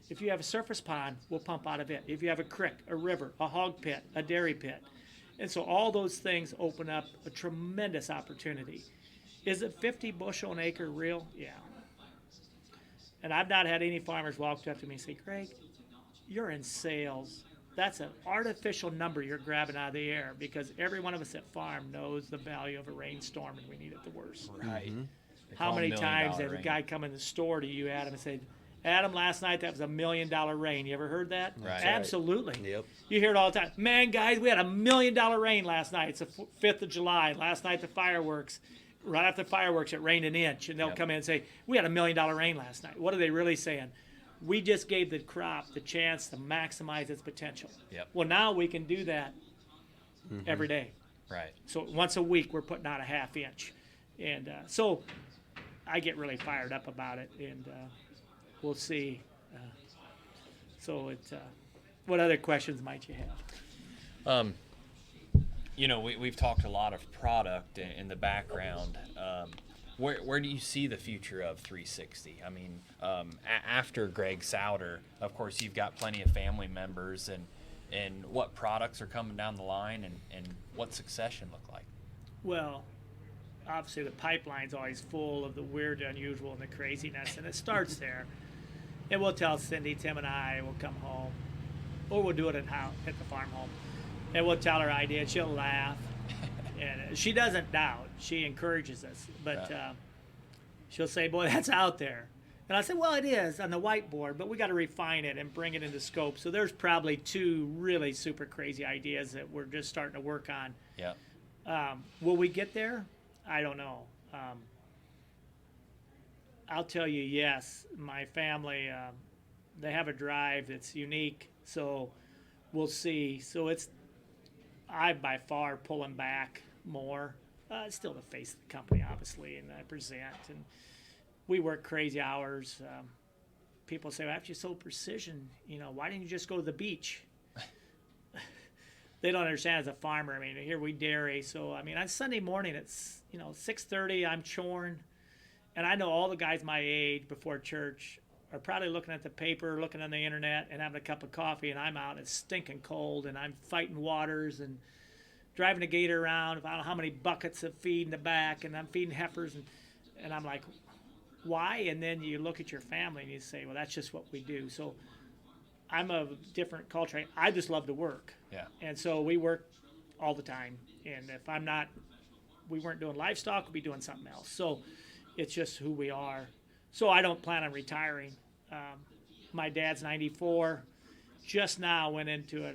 If you have a surface pond, we'll pump out of it. If you have a creek, a river, a hog pit, a dairy pit. And so all those things open up a tremendous opportunity. Is it 50 bushel an acre real? Yeah. And I've not had any farmers walk up to me and say, Greg, you're in sales. that's an artificial number you're grabbing out of the air, because every one of us at farm knows the value of a rainstorm, and we need it the worst. Right. How many times has a guy come in the store to you, Adam, and said, Adam, last night that was $1 million rain. You ever heard that? Right. Absolutely. Yep. You hear it all the time. Man, guys, we had $1 million rain last night. It's the 5th of July. Last night the fireworks. Right after the fireworks, it rained an inch, and they'll come in and say, we had $1 million rain last night. What are they really saying? We just gave the crop the chance to maximize its potential. Yep. Well, now we can do that every day. Right. So once a week, we're putting out a ½ inch. And so I get really fired up about it, and we'll see. What other questions might you have? We've talked a lot of product in the background. Where do you see the future of 360? I mean, after Gregg Sauder, of course, you've got plenty of family members, and what products are coming down the line, and what succession look like? Well, obviously the pipeline's always full of the weird, unusual, and the craziness, and it starts there. And we'll tell Cindy, Tim, and I will come home, or we'll do it at the farm home, and we'll tell her idea. She'll laugh, and she doesn't doubt. She encourages us, but she'll say, "Boy, that's out there." And I said, "Well, it is on the whiteboard, but we got to refine it and bring it into scope." So there's probably 2 really super crazy ideas that we're just starting to work on. Yeah. Will we get there? I don't know. I'll tell you, yes. My family, they have a drive that's unique, so we'll see. So I by far pulling back more. Still the face of the company, obviously, and I present, and we work crazy hours. People say, well, after you sold Precision, why didn't you just go to the beach? They don't understand as a farmer. I mean, here we dairy, so I mean, on Sunday morning it's 6:30. I'm choring, and I know all the guys my age before church are probably looking at the paper, looking on the internet, and having a cup of coffee, and I'm out. It's stinking cold, and I'm fighting waters and driving a gator around. I don't know how many buckets of feed in the back, and I'm feeding heifers, and I'm like, why? And then you look at your family and you say, well, that's just what we do. So I'm a different culture. I just love to work. Yeah. And so we work all the time. And if we weren't doing livestock, we'd be doing something else. So it's just who we are. So I don't plan on retiring. My dad's 94. Just now went into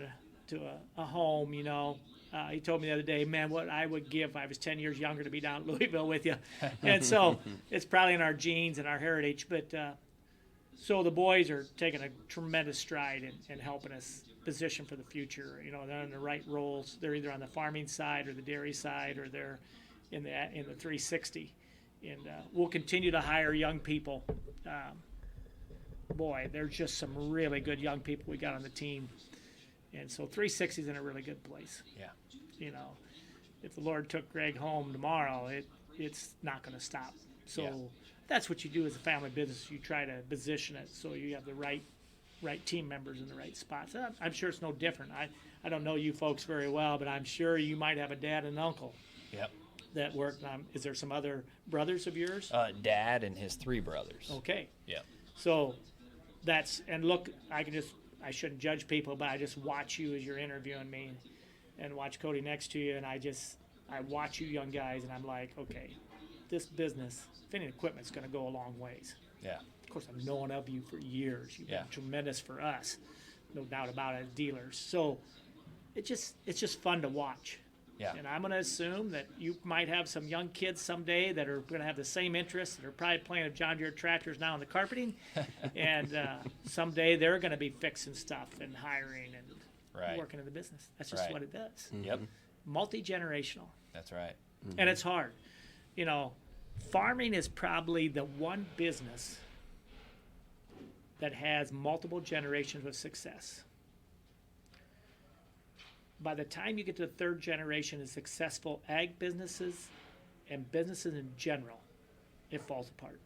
a home, He told me the other day, man, what I would give if I was 10 years younger to be down in Louisville with you. And so it's probably in our genes and our heritage. But so the boys are taking a tremendous stride in helping us position for the future. They're in the right roles. They're either on the farming side or the dairy side, or they're in the 360. And we'll continue to hire young people. Boy, there's just some really good young people we got on the team. And so 360 is in a really good place. Yeah. If the Lord took Gregg home tomorrow, it's not going to stop. So that's what you do as a family business. You try to position it so you have the right team members in the right spots. I'm sure it's no different. I don't know you folks very well, but I'm sure you might have a dad and an uncle. Yep. That work. Is there some other brothers of yours? Dad and his 3 brothers. Okay. Yeah. So look, I shouldn't judge people, but I just watch you as you're interviewing me and watch Cody next to you, and I watch you young guys, and I'm like, okay, this business, fitting equipment, is going to go a long ways. Yeah. Of course, I've known of you for years. You've been tremendous for us, no doubt about it, as dealers. So it's just fun to watch. Yeah. And I'm going to assume that you might have some young kids someday that are going to have the same interests, that are probably playing with John Deere tractors now in the carpeting. And someday they're going to be fixing stuff and hiring and working in the business. That's just what it does. Yep. Multi-generational. That's right. Mm-hmm. And it's hard. Farming is probably the one business that has multiple generations of success. By the time you get to the 3rd generation of successful ag businesses and businesses in general, it falls apart.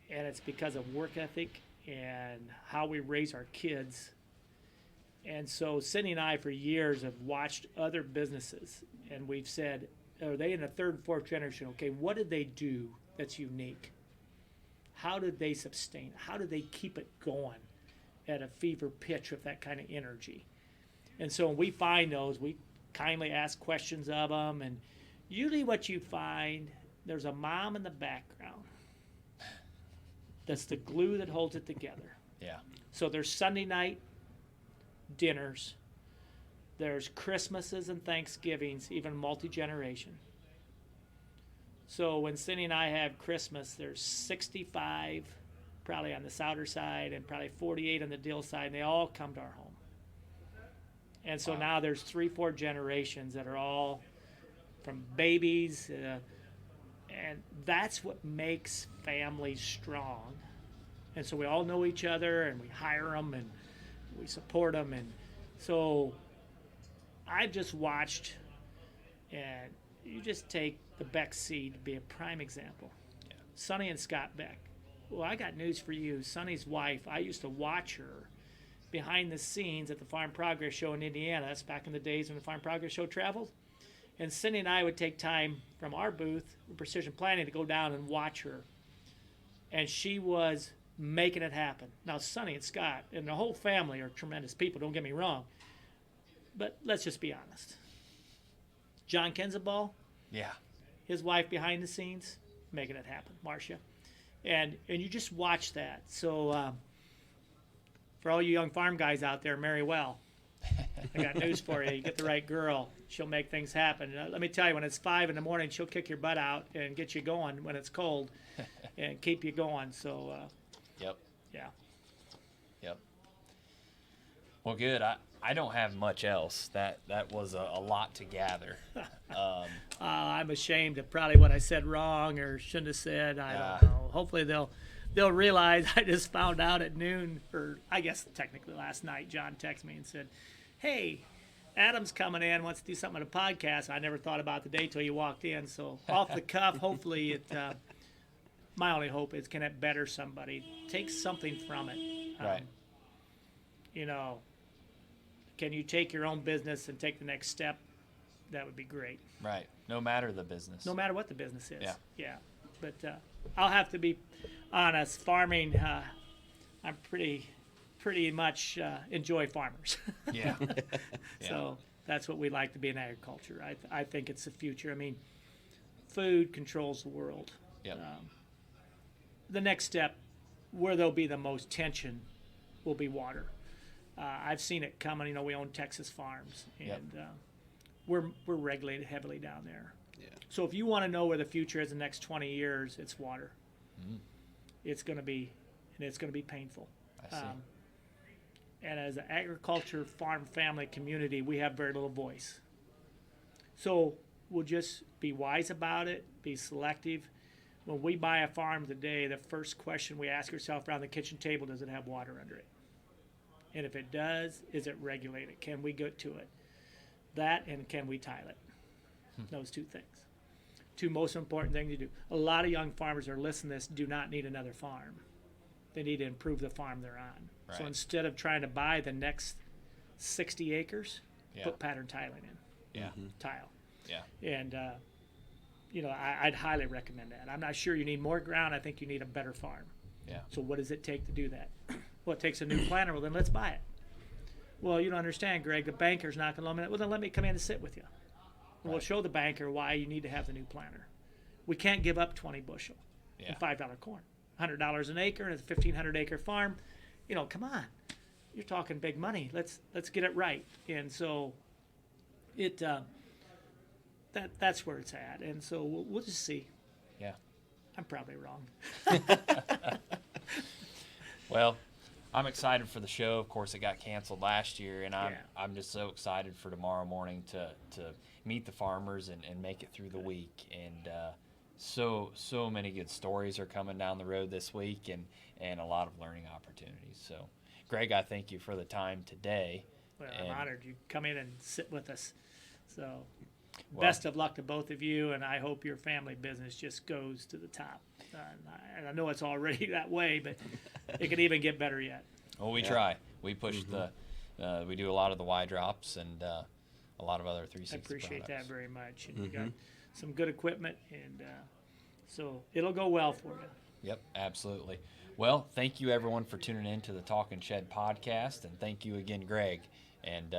And it's because of work ethic and how we raise our kids. And so Cindy and I, for years, have watched other businesses, and we've said, are they in the 3rd and 4th generation? Okay, what did they do that's unique? How did they sustain? How did they keep it going? at a fever pitch with that kind of energy. And so when we find those, we kindly ask questions of them. And usually what you find, there's a mom in the background that's the glue that holds it together. Yeah. So there's Sunday night dinners. There's Christmases and Thanksgivings, even multi-generation. So when Cindy and I have Christmas, there's 65 probably on the Sauder side and probably 48 on the Dill side, and they all come to our home. And so now there's 3-4 generations that are all from babies, and that's what makes families strong. And so we all know each other, and we hire them, and we support them. And so I've just watched, and you just take the Beck seed to be a prime example. Yeah. Sonny and Scott Beck. Well, I got news for you. Sonny's wife, I used to watch her behind the scenes at the Farm Progress Show in Indiana. That's back in the days when the Farm Progress Show traveled. And Cindy and I would take time from our booth, Precision Planning, to go down and watch her. And she was making it happen. Now, Sonny and Scott and the whole family are tremendous people, don't get me wrong. But let's just be honest. John Kenzabal, Yeah. his wife behind the scenes, making it happen, Marcia. And you just watch that. So for all you young farm guys out there, marry well. I got news for you. You get the right girl, she'll make things happen. Let me tell you, when it's 5 in the morning, she'll kick your butt out and get you going when it's cold and keep you going. So, Yep. yeah. Yep. Well, good. I don't have much else. That was a lot to gather. I'm ashamed of probably what I said wrong or shouldn't have said. I don't know. Hopefully they'll realize. I just found out at noon, or I guess technically last night, John texted me and said, hey, Adam's coming in, wants to do something on a podcast. I never thought about the day till you walked in. So off the cuff, hopefully it, my only hope is, can it better somebody? Take something from it. Right. You know, can you take your own business and take the next step? That would be great. Right. No matter the business. No matter what the business is. Yeah. Yeah. But I'll have to be honest. Farming, I'm pretty much enjoy farmers. Yeah. So that's what we like to be in agriculture. I think it's the future. I mean, food controls the world. Yep. The next step, where there'll be the most tension, will be water. I've seen it coming. You know, we own Texas farms, and we're regulated heavily down there. Yeah. So if you want to know where the future is in the next 20 years, it's water. Mm-hmm. It's going to be painful. I see. And as an agriculture farm family community, we have very little voice. So we'll just be wise about it, be selective. When we buy a farm today, the first question we ask ourselves around the kitchen table, does it have water under it? And if it does, is it regulated? Can we get to it? That, and can we tile it? Those two things. Two most important things to do. A lot of young farmers are listening to this, do not need another farm. They need to improve the farm they're on. Right. So instead of trying to buy the next 60 acres, put pattern tiling in. Yeah. Tile. Yeah. And, you know, I'd highly recommend that. I'm not sure you need more ground. I think you need a better farm. Yeah. So what does it take to do that? Well, it takes a new planter. Well, then let's buy it. Well, you don't understand, Greg. The banker's not going to loan it. Well, then let me come in and sit with you. Right. We'll show the banker why you need to have the new planter. We can't give up 20 bushel and $5 corn. $100 an acre, and it's a 1,500 acre farm. You know, come on. You're talking big money. Let's get it right. And so it that's where it's at. And so we'll just see. Yeah. I'm probably wrong. Well, I'm excited for the show. Of course, it got canceled last year, and I'm just so excited for tomorrow morning to meet the farmers and make it through the week. And so many good stories are coming down the road this week, and a lot of learning opportunities. So, Greg, I thank you for the time today. Well, I'm honored you come in and sit with us. So, best of luck to both of you, and I hope your family business just goes to the top. And I know it's already that way, but it could even get better yet. Well, we try. We push we do a lot of the Y drops and a lot of other 360 I appreciate products. that very much. And you got some good equipment, and so it'll go well for you. Yep, absolutely. Well, thank you everyone for tuning in to the Talking Shed podcast, and thank you again, Greg. And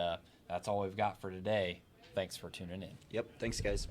that's all we've got for today. Thanks for tuning in. Yep. Thanks, guys.